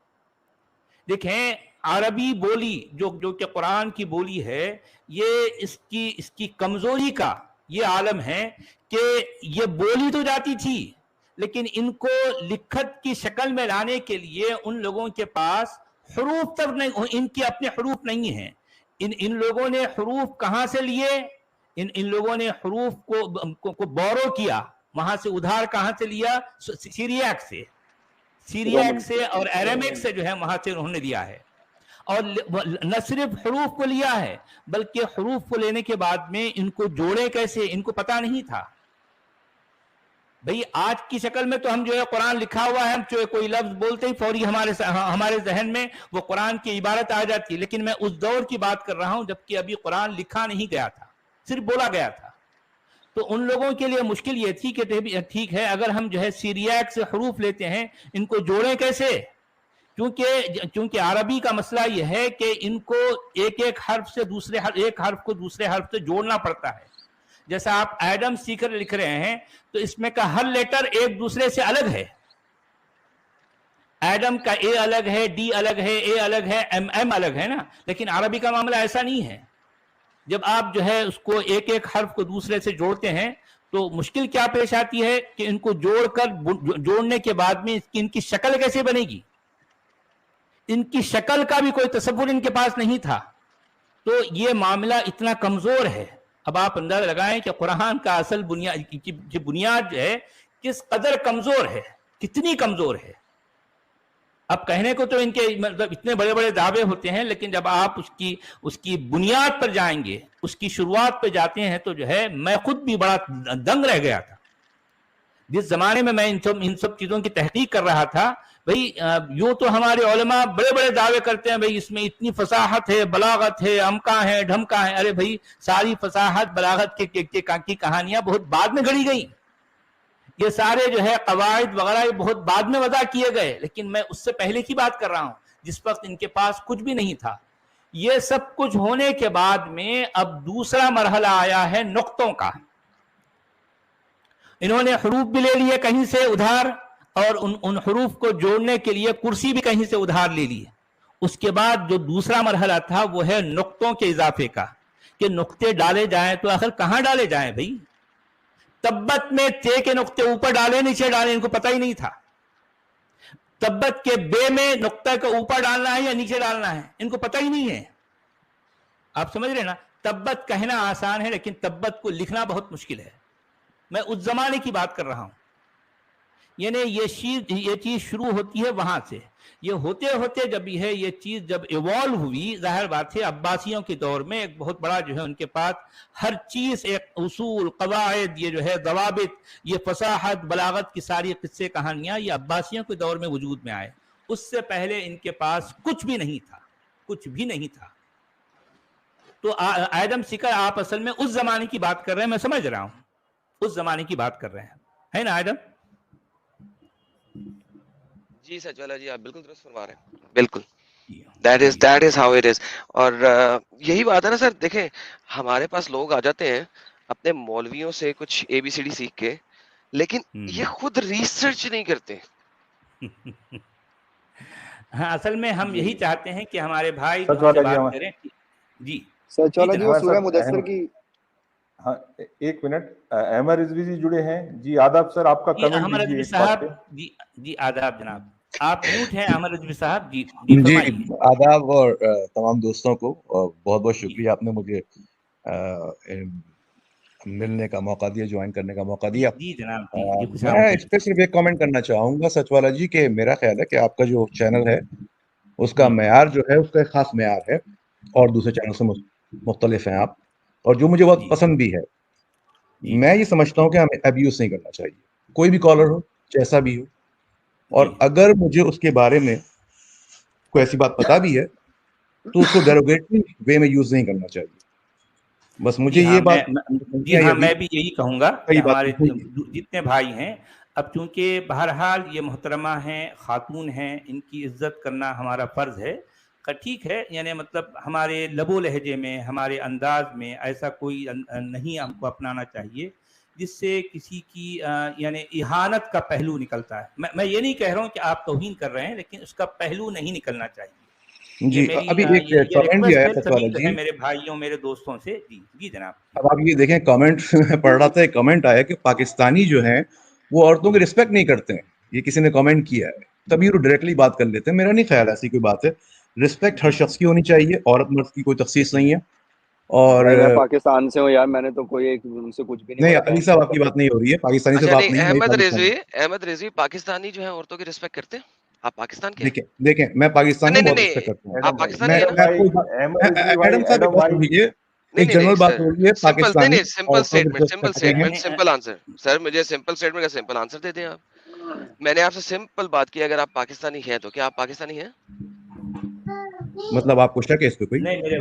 Speaker 4: دیکھیں، عربی بولی جو کہ قرآن کی بولی ہے، یہ اس کی کمزوری کا یہ عالم ہے کہ یہ بولی تو جاتی تھی، لیکن ان کو لکھت کی شکل میں لانے کے لیے ان لوگوں کے پاس حروف تک نہیں، ان کے اپنے حروف نہیں ہیں. ان لوگوں نے حروف کہاں سے لیے؟ ان لوگوں نے حروف کو بورو کیا. وہاں سے ادھار کہاں سے لیا؟ سیریاک سے اور ایرامیک سے جو ہے وہاں سے انہوں نے لیا ہے. اور نہ صرف حروف کو لیا ہے بلکہ حروف کو لینے کے بعد میں ان کو جوڑے کیسے، ان کو پتہ نہیں تھا. بھئی آج کی شکل میں تو ہم جو ہے قرآن لکھا ہوا ہے، ہم جو کوئی لفظ بولتے ہی فوری ہمارے ذہن میں وہ قرآن کی عبارت آ جاتی ہے. لیکن میں اس دور کی بات کر رہا ہوں جبکہ ابھی قرآن لکھا نہیں گیا تھا، صرف بولا گیا تھا. تو ان لوگوں کے لیے مشکل یہ تھی کہ ٹھیک ہے، اگر ہم جو ہے سیریاک سے حروف لیتے ہیں ان کو جوڑیں کیسے؟ کیونکہ عربی کا مسئلہ یہ ہے کہ ان کو ایک حرف سے ایک حرف کو دوسرے حرف سے جوڑنا پڑتا ہے. جیسا آپ ایڈم سیکر لکھ رہے ہیں تو اس میں کا ہر لیٹر ایک دوسرے سے الگ ہے. ایڈم کا اے الگ ہے، ڈی الگ ہے، اے الگ ہے، ایم الگ ہے نا. لیکن عربی کا معاملہ ایسا نہیں ہے. جب آپ جو ہے اس کو ایک حرف کو دوسرے سے جوڑتے ہیں تو مشکل کیا پیش آتی ہے کہ ان کو جوڑنے کے بعد میں ان کی شکل کیسے بنے گی؟ ان کی شکل کا بھی کوئی تصور ان کے پاس نہیں تھا. تو یہ معاملہ اتنا کمزور ہے. اب آپ اندازہ لگائیں کہ قرآن کا اصل بنیاد جو ہے کس قدر کمزور ہے، کتنی کمزور ہے. اب کہنے کو تو ان کے مطلب اتنے بڑے بڑے دعوے ہوتے ہیں، لیکن جب آپ اس کی بنیاد پر جائیں گے، اس کی شروعات پہ جاتے ہیں تو جو ہے میں خود بھی بڑا دنگ رہ گیا تھا. جس زمانے میں ان سب چیزوں کی تحقیق کر رہا تھا، بھئی یوں تو ہمارے علماء بڑے بڑے دعوے کرتے ہیں بھئی اس میں اتنی فصاحت ہے، بلاغت ہے، امکا ہے، ڈھمکا ہے. ارے بھئی ساری فصاحت بلاغت کی کہانیاں بہت بعد میں گھڑی گئی. یہ سارے جو ہے قواعد وغیرہ یہ بہت بعد میں وضع کیے گئے، لیکن میں اس سے پہلے کی بات کر رہا ہوں جس وقت ان کے پاس کچھ بھی نہیں تھا. یہ سب کچھ ہونے کے بعد میں اب دوسرا مرحلہ آیا ہے نقطوں کا. انہوں نے حروف بھی لے لیے کہیں سے ادھار، اور ان حروف کو جوڑنے کے لیے کرسی بھی کہیں سے ادھار لے لیے. اس کے بعد جو دوسرا مرحلہ تھا وہ ہے نقطوں کے اضافے کا، کہ نقطے ڈالے جائیں تو آخر کہاں ڈالے جائیں بھائی. تبت میں تے کے نقطے اوپر ڈالے نیچے ڈالے ان کو پتہ ہی نہیں تھا. تبت کے بے میں نقطہ کو اوپر ڈالنا ہے یا نیچے ڈالنا ہے ان کو پتہ ہی نہیں ہے. آپ سمجھ رہے نا، تبت کہنا آسان ہے لیکن تبت کو لکھنا بہت مشکل ہے. میں اس زمانے کی بات کر رہا ہوں. یعنی یہ چیز شروع ہوتی ہے وہاں سے. یہ ہوتے ہوتے جب یہ چیز جب ایوالو ہوئی، ظاہر بات ہے عباسیوں کے دور میں ایک بہت بڑا جو ہے ان کے پاس ہر چیز، ایک اصول، قواعد، یہ جو ہے ضوابط، یہ فصاحت، بلاغت کی ساری قصے کہانیاں یہ عباسیوں کے دور میں وجود میں آئے. اس سے پہلے ان کے پاس کچھ بھی نہیں تھا، کچھ بھی نہیں تھا. تو آدم سکر آپ اصل میں اس زمانے کی بات کر رہے ہیں، میں سمجھ رہا ہوں اس زمانے کی بات کر رہے ہیں، ہے نا آدم؟
Speaker 3: جی سچ والا جی، آپ بالکل درست فرما رہے ہیں، بالکل. That is how it is. اور یہی بات ہے نا سر. دیکھیں ہمارے پاس لوگ آ جاتے ہیں اپنے مولویوں سے کچھ ABCD سیکھ کے، لیکن یہ خود ریسرچ نہیں کرتے.
Speaker 4: ہاں اصل میں ہم یہی چاہتے ہیں کہ ہمارے بھائی جو ہم سے بات کریں. جی
Speaker 1: سچ والا جی، وہ سورہ مدثر کی.
Speaker 5: ہاں ایک منٹ، احمد رضوی جی جڑے ہیں. جی آداب سر، آپ کا کمنٹ
Speaker 4: احمد رضوی
Speaker 5: دیجیے
Speaker 4: صاحب. جی آداب جناب، آپ میوٹ ہیں احمد رضوی صاحب. جی
Speaker 6: آداب اور تمام دوستوں کو بہت بہت شکریہ، آپ نے مجھے ملنے کا موقع دیا، جوائن کرنے کا موقع دیا.
Speaker 4: جی جناب.
Speaker 6: میں اس پہ صرف ایک کامنٹ کرنا چاہوں گا سچ والا جی، کہ میرا خیال ہے کہ آپ کا جو چینل ہے اس کا معیار جو ہے اس کا ایک خاص معیار ہے اور دوسرے چینل سے مختلف ہیں آپ، اور جو مجھے بہت پسند بھی ہے. میں یہ سمجھتا ہوں کہ ہمیں ابیوز نہیں کرنا چاہیے، کوئی بھی کالر ہو جیسا بھی ہو. اور اگر مجھے اس کے بارے میں کوئی ایسی بات پتا بھی ہے تو اس کو ڈیروگیٹری وے میں یوز نہیں کرنا چاہیے. بس مجھے یہ بات.
Speaker 4: جی ہاں، میں بھی یہی کہوں گا کہ ہمارے جتنے بھائی ہیں، اب چونکہ بہرحال یہ محترمہ ہیں، خاتون ہیں، ان کی عزت کرنا ہمارا فرض ہے. ٹھیک ہے، یعنی مطلب ہمارے لب و لہجے میں، ہمارے انداز میں ایسا کوئی نہیں ہم کو اپنانا چاہیے جس سے کسی کی یعنی اہانت کا پہلو نکلتا ہے. میں یہ نہیں کہہ رہا ہوں کہ آپ توہین کر رہے ہیں، لیکن اس کا پہلو نہیں نکلنا چاہیے.
Speaker 6: جی ابھی ایک کامنٹ بھی آیا تھا
Speaker 4: جو ہے میرے بھائیوں، میرے دوستوں سے. جی جناب.
Speaker 6: اب آپ یہ دیکھیں کامنٹ میں پڑھ رہا تھا، ایک کامنٹ آیا کہ پاکستانی جو ہیں وہ عورتوں کی رسپیکٹ نہیں کرتے ہیں. یہ کسی نے کامنٹ کیا ہے، تبھی وہ ڈائریکٹلی بات کر لیتے ہیں. میرا نہیں خیال ایسی کوئی بات ہے. رسپیکٹ ہر شخص کی ہونی چاہیے، عورت مرد کی کوئی تخصیص نہیں ہے. اور
Speaker 1: میں پاکستان سے ہوں یار، میں نے تو کوئی ان سے کچھ بھی نہیں.
Speaker 6: علی صاحب آپ کی بات نہیں ہو رہی ہے، پاکستانی سے بات نہیں.
Speaker 3: احمد رضوی پاکستانی جو ہے عورتوں کی رسپیکٹ کرتے ہیں؟ آپ پاکستان کے؟
Speaker 6: دیکھیں میں پاکستان میں بہت رسپیکٹ کرتا ہوں.
Speaker 3: آپ پاکستانی ہیں نا؟
Speaker 6: ایڈم صاحب ایک بات سمجھیے، ایک جنرل بات ہو رہی ہے پاکستانی.
Speaker 3: سمپل آنسر سر، مجھے سمپل اسٹیٹمنٹ کا سمپل آنسر دے دیں آپ. میں نے آپ سے سمپل بات کی، اگر آپ پاکستانی ہیں تو کیا آپ پاکستانی ہیں؟
Speaker 6: مطلب آپ کو شک ہے اس پہ کوئی؟
Speaker 4: نہیں میرے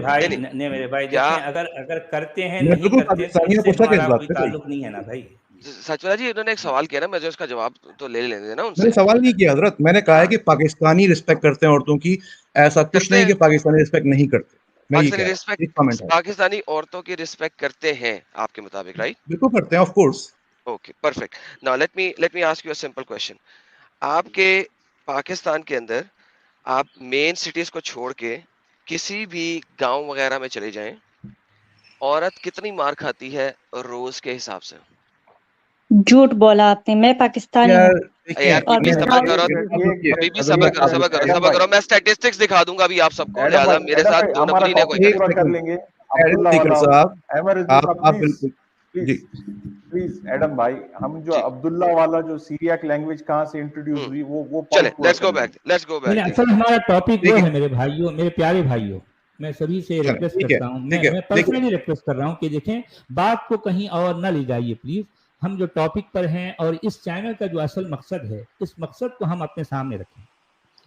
Speaker 4: بھائی دیکھیں، اگر کرتے ہیں
Speaker 6: نہیں کرتے
Speaker 4: کوئی تعلق نہیں ہے نا بھائی.
Speaker 3: سچ والا جی، انہوں نے ایک سوال کیا نا، مجھے اس کا جواب تو لے لینے دینا ان سے.
Speaker 6: میں نے سوال نہیں کیا حضرت، میں نے کہا ہے کہ پاکستانی رسپیکٹ کرتے ہیں عورتوں کی. ایسا کچھ نہیں کہ پاکستانی رسپیکٹ نہیں کرتے.
Speaker 3: پاکستانی عورتوں کی رسپیکٹ کرتے ہیں آپ کے مطابق، رائٹ؟
Speaker 6: بالکل کرتے ہیں، of course.
Speaker 3: Okay perfect. Now let me ask you a simple question. آپ کے پاکستان کے اندر آپ مین سٹیز کو چھوڑ کے کسی بھی گاؤں وغیرہ میں چلے جائیں، عورت کتنی مار کھاتی ہے روز کے حساب سے؟
Speaker 2: جھوٹ بولا آپ نے، میں پاکستانی ہوں.
Speaker 3: صبر کرو، میں اسٹیٹسٹکس دکھا دوں گا ابھی آپ سب کو، لہٰذا میرے ساتھ دو نمبری نے کوئی
Speaker 5: پلیز ایڈم بھائی، ہم جو عبداللہ والا جو سیریاک لینگویج کہاں سے انٹروڈیوس ہوئی وہ
Speaker 3: چلے لیٹس گو بیک.
Speaker 4: اصل ہمارا ٹاپک وہ ہے میرے بھائیوں، میرے پیارے بھائیوں، میں سبھی سے ریکویسٹ کرتا ہوں، میں پرسنلی ریکویسٹ کر رہا ہوں کہ دیکھیں بات کو کہیں اور نہ لے جائیے پلیز. ہم جو ٹاپک پر ہیں اور اس چینل کا جو اصل مقصد ہے، اس مقصد کو ہم اپنے سامنے رکھیں.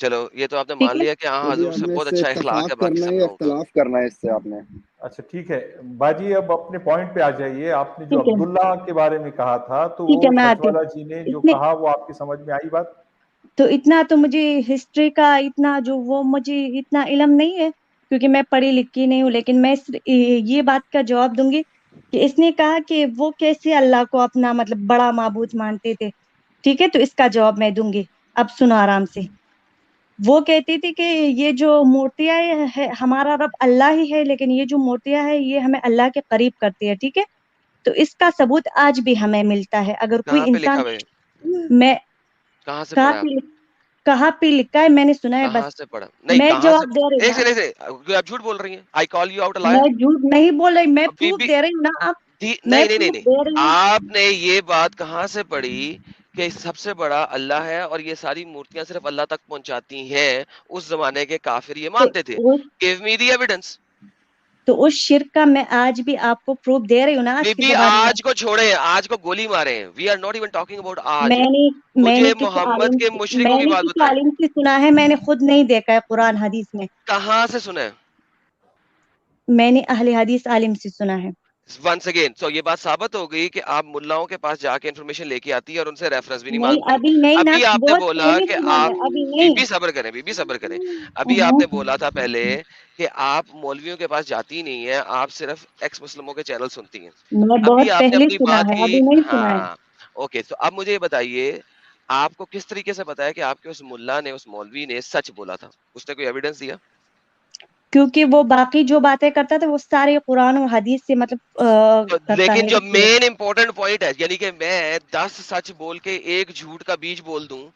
Speaker 3: چلو یہ تو آپ نے مان لیا کہ ہاں حضور سے بہت اچھا اخلاق ہے باقی سب لوگوں کا.
Speaker 1: اختلاف کرنا ہے اس سے آپ نے.
Speaker 5: اچھا ٹھیک ہے باجی اب اپنے پوائنٹ پہ آ جائیے. آپ نے جو عبداللہ کے بارے میں کہا تھا تو وہ سچ والا جی نے جو کہا وہ آپ کی سمجھ میں آئی بات؟
Speaker 2: تو اتنا تو مجھے ہسٹری کا اتنا جو وہ مجھے اتنا علم نہیں ہے کیونکہ میں پڑھی لکھی نہیں ہوں, لیکن میں یہ بات کا جواب دوں گی کہ اس نے کہا کہ وہ کیسے اللہ کو اپنا مطلب بڑا معبود مانتے تھے. ٹھیک ہے, تو اس کا جواب میں دوں گی, اب سنو آرام سے. وہ کہتی تھی کہ یہ جو مورتیاں ہے ہمارا رب اللہ ہی ہے, لیکن یہ جو مورتیاں ہے یہ ہمیں اللہ کے قریب کرتی ہے. ٹھیک ہے, تو اس کا ثبوت آج بھی ہمیں ملتا ہے. اگر کوئی انسان میں کہاں پہ لکھا ہے میں نے سنا ہے, بس میں جواب دے رہی ہوں.
Speaker 3: آپ جھوٹ بول رہی ہیں. I call you out a liar.
Speaker 2: میں جھوٹ نہیں بول رہی, میں پروف دے رہی ہوں نا. آپ
Speaker 3: نہیں, آپ نے یہ بات کہاں سے پڑھی کہ سب سے بڑا اللہ ہے اور یہ ساری مورتیاں صرف اللہ تک پہنچاتی ہیں؟ اس زمانے کے کافر یہ مانتے تھے. Give me the evidence.
Speaker 2: تو اس شرک کا میں آج بھی آپ کو پروف دے رہی ہوں نا.
Speaker 3: آج کو چھوڑے, آج کو گولی مارے. We are not even talking about آج.
Speaker 2: میں نے
Speaker 3: محمد کے مشرکوں کی بات
Speaker 2: کسی عالم سے سنا ہے, میں نے خود نہیں دیکھا ہے قرآن حدیث میں.
Speaker 3: کہاں سے سنا ہے؟
Speaker 2: میں نے اہل حدیث عالم سے سنا ہے.
Speaker 3: ونس اگین سو یہ بات ثابت ہو گئی کہ آپ ملاؤں کے پاس جا کے انفارمیشن لے کے آتی ہے اور ان سے ریفرنس بھی نہیں مانگتی. ابھی آپ نے بولا کہ آپ بی بی صبر کریں. ابھی آپ نے بولا تھا پہلے کہ آپ مولویوں کے پاس جاتی نہیں ہیں, آپ صرف ایکس مسلموں کے چینل سنتی ہیں. ابھی آپ نے اپنی بات کی. ہاں اوکے, تو اب مجھے یہ بتائیے آپ کو کس طریقے سے بتایا کہ آپ کے اس ملا نے, اس مولوی نے سچ بولا تھا؟ اس نے کوئی ایویڈنس دیا؟
Speaker 2: کیونکہ وہ باقی جو باتیں کرتا تھا وہ سارے قرآن و حدیث سے مطلب
Speaker 3: لیکن جو مین امپورٹنٹ پوائنٹ ہے, یعنی کہ میں 10 سچ بول کے ایک جھوٹ کا بیج بول دوں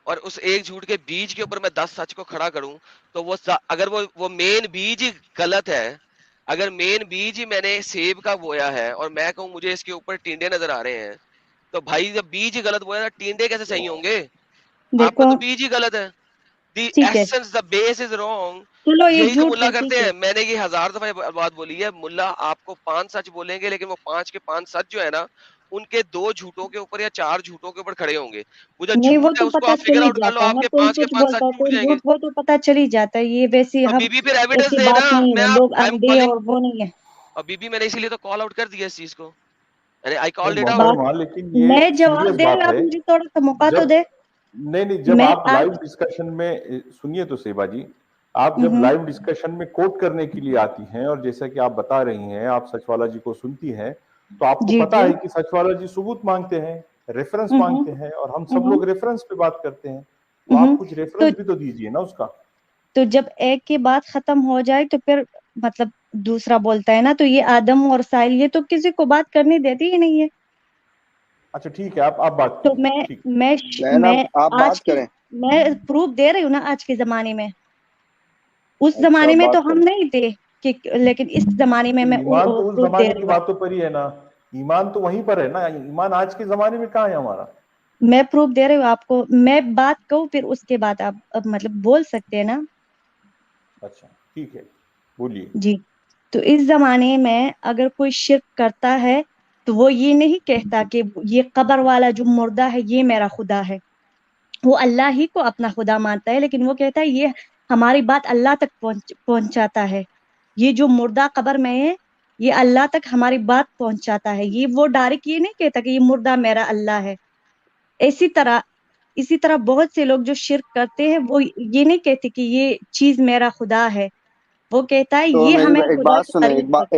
Speaker 3: اور اس ایک جھوٹ کے بیج کے اوپر میں 10 سچ کو کھڑا کروں, تو وہ اگر وہ مین بیج ہی غلط ہے, اگر مین بیج ہی میں نے سیب کا بویا ہے اور میں کہوں مجھے اس کے اوپر ٹینڈے نظر آ رہے ہیں, تو بھائی جب بیج ہی غلط بویا نا, ٹینڈے کیسے صحیح ہوں گے؟ آپ کا تو بیج ہی غلط ہے. The essence, the base is wrong. یہی تو ملا کرتے ہیں. میں نے یہ 1000 دفعہ بات بولی ہے, ملا آپ کو 5 سچ بولیں گے لیکن وہ 5 کے 5 سچ جو ہے نا ان کے 2 جھوٹوں کے اوپر یا 4 جھوٹوں کے اوپر کھڑے ہوں گے. وہ جو جھوٹ ہے اس کو آپ فگر آؤٹ کر لو, آپ کے 5 کے 5 سچ ٹوٹ جائیں گے.
Speaker 2: وہ تو پتہ چل ہی جاتا ہے. یہ ویسے ہم
Speaker 3: بی بی پھر ایویڈنس دے نا. میں لوگ اندھے اور وہ نہیں ہے. اور بی بی میں نے اسی لیے تو کال آؤٹ کر دیا اس چیز کو.
Speaker 2: میں جواب دے رہا, آپ مجھے تھوڑا سا موقع تو دے.
Speaker 5: نہیں, جب آپ لائیو ڈسکشن میں سنیے تو سیبا جی, آپ جب لائیو ڈسکشن میں کوٹ کرنے کے لیے آتی ہیں اور جیسا کہ آپ بتا رہی ہیں آپ سچ والا جی کو سنتی ہیں, تو آپ کو پتا ہے کہ سچ والا جی ثبوت مانگتے ہیں, ریفرنس مانگتے ہیں, اور ہم سب لوگ ریفرنس پہ بات کرتے ہیں, تو آپ کچھ ریفرنس بھی تو دیجئے نا اس کا.
Speaker 2: تو جب ایک کی بات ختم ہو جائے تو پھر مطلب دوسرا بولتا ہے نا, تو یہ آدم اور سائل یہ تو کسی کو بات کرنے دیتی ہی نہیں ہے.
Speaker 5: اچھا ٹھیک ہے, آپ بات
Speaker 2: تو میں پروف دے رہی ہوں نا. آج کے زمانے میں, اس زمانے میں تو ہم نہیں تھے لیکن اس زمانے میں
Speaker 5: ایمان تو اس
Speaker 2: پروف دے
Speaker 5: زمانے
Speaker 2: رہی
Speaker 5: کی
Speaker 2: ہوں.
Speaker 5: باتوں پر ہی ہے نا, ایمان تو وہیں پر ہے نا. ایمان آج کے زمانے میں کہاں ہے ہمارا؟
Speaker 2: میں پروف دے رہی ہوں آپ کو. میں بات کہوں پھر اس کے بعد آپ مطلب بول سکتے ہیں نا.
Speaker 5: اچھا ٹھیک ہے, بولیے.
Speaker 2: جی, تو اس زمانے میں اگر کوئی شرک کرتا ہے تو وہ یہ نہیں کہتا کہ یہ قبر والا جو مردہ ہے یہ میرا خدا ہے. وہ اللہ ہی کو اپنا خدا مانتا ہے, لیکن وہ کہتا ہے یہ ہماری بات اللہ تک پہنچاتا ہے. یہ جو مردہ قبر میں ہے یہ اللہ تک ہماری بات پہنچاتا ہے. یہ وہ ڈائریکٹ یہ نہیں کہتا کہ یہ مردہ میرا اللہ ہے. اسی طرح بہت سے لوگ جو شرک کرتے ہیں وہ یہ نہیں کہتے کہ یہ چیز میرا خدا ہے, وہ کہتا ہے یہ ہمیں خدا کے قریب کرتا ہے.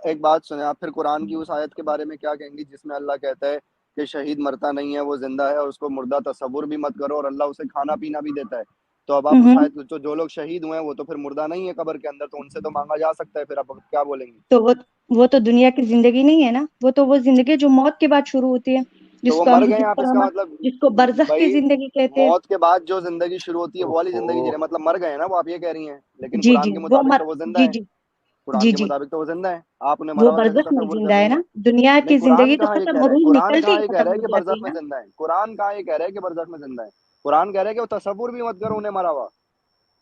Speaker 1: ایک بات سنیں آپ. پھر قرآن کی اس آیت کے بارے میں کیا کہیں گی جس میں اللہ کہتا ہے کہ شہید مرتا نہیں ہے, وہ زندہ ہے, اور اس کو مردہ تصور بھی مت کرو, اور اللہ اسے کھانا پینا بھی دیتا ہے. تو اب آپ اس آیت جو لوگ شہید ہوئے ہیں وہ تو پھر مردہ نہیں ہے قبر کے اندر, تو ان سے تو مانگا جا سکتا ہے. پھر آپ کیا بولیں گی؟
Speaker 2: تو وہ تو دنیا کی زندگی نہیں ہے نا. وہ زندگی جو موت کے بعد شروع ہوتی ہے,
Speaker 1: تو وہ مر گئے. آپ اس کا مطلب
Speaker 2: جس کو برزخ کی زندگی کہتے ہیں.
Speaker 1: موت کے بعد جو زندگی شروع ہوتی ہے وہ والی زندگی جی رہے, مطلب مر گئے نا وہ, آپ یہ کہہ رہی ہیں. لیکن
Speaker 2: جی
Speaker 1: قرآن کے مطابق تو وہ زندہ ہے. قرآن کے مطابق تو وہ زندہ ہے. آپ انہیں مرا ہوا کیسے تصور کر رہی ہیں؟
Speaker 2: دنیا کی زندگی تو
Speaker 1: قرآن
Speaker 2: ختم, روح نکلتی
Speaker 1: کہاں یہ کہہ رہا ہے کہ
Speaker 2: ختم ہو جاتی
Speaker 1: برزخ میں زندہ ہے؟ قرآن کہاں یہ کہہ رہا ہے کہ برزخ میں زندہ ہے؟ قرآن کہہ رہا ہے کہ وہ تصور بھی مت کرو انہیں مرا ہوا.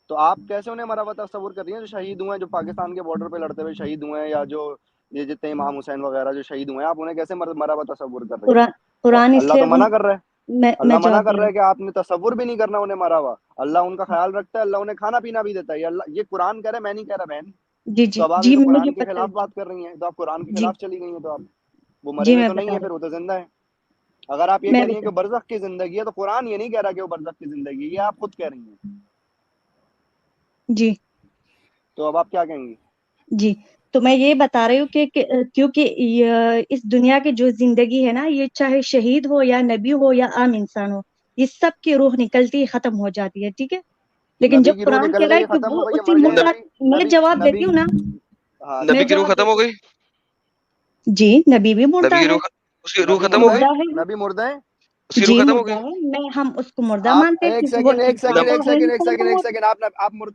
Speaker 1: تو آپ کیسے انہیں مرا ہوا تصور کر رہی ہیں جو شہید ہوئے ہیں, جو پاکستان کے بارڈر پہ لڑتے ہوئے شہید ہوئے ہیں, یا جو یہ جتنے امام حسین وغیرہ جو شہید ہوئے ہیں, آپ انہیں کیسے مرا ہوا تصور کر رہی ہیں؟
Speaker 2: قرآن
Speaker 1: اللہ تو منع کر رہا ہے. اللہ منع کر رہا ہے کہ آپ نے تصور بھی نہیں کرنا انہیں مرا ہوا. اللہ ان کا خیال رکھتا ہے, اللہ انہیں کھانا پینا بھی دیتا ہے. یہ قرآن کہہ رہا ہے, میں نہیں کہہ رہا بہن. تو اب آپ یہ تو قرآن کے خلاف بات کر رہی ہیں, تو آپ قرآن کے خلاف چلی گئی ہیں. تو آپ وہ مرے ہوئے تو نہیں ہے, پھر وہ تو زندہ ہے. اگر آپ یہ کہہ رہی ہیں کہ برزخ کی زندگی ہے, تو قرآن یہ نہیں کہہ رہا کہ وہ برزخ کی زندگی ہے, یہ آپ خود کہہ رہی ہیں.
Speaker 2: جی
Speaker 1: تو اب آپ کیا کہیں گی؟
Speaker 2: جی, تو میں یہ بتا رہی ہوں کہ کیونکہ اس دنیا کی جو زندگی ہے نا, یہ چاہے شہید ہو یا نبی ہو یا عام انسان ہو, یہ سب کی روح نکلتی ختم ہو جاتی ہے, ٹھیک ہے. لیکن
Speaker 1: نبی
Speaker 2: جب
Speaker 1: کی روح
Speaker 2: قرآن
Speaker 1: نکل
Speaker 2: کہہ رہا
Speaker 1: گئی,
Speaker 2: ہے کہ
Speaker 1: ختم
Speaker 2: وہ
Speaker 1: ہو گئی,
Speaker 2: اسی
Speaker 1: مر گئے
Speaker 2: مردہ, میں جواب دیتی ہوں نا,
Speaker 3: نبی کی روح ختم ہو گئی.
Speaker 2: جی نبی بھی مردہ
Speaker 3: نبی کی
Speaker 2: ہے,
Speaker 3: روح, اس کی روح ختم ہو گئی.
Speaker 1: نبی مردہ ہے,
Speaker 3: اس کی روح
Speaker 2: جی
Speaker 3: ختم ہو
Speaker 2: مردہ
Speaker 3: گئی.
Speaker 2: ہے. ہم اس کو مردہ
Speaker 1: آپ
Speaker 2: مانتے ہیں
Speaker 1: ایک
Speaker 2: کیونکہ وہ
Speaker 1: سیکنڈ,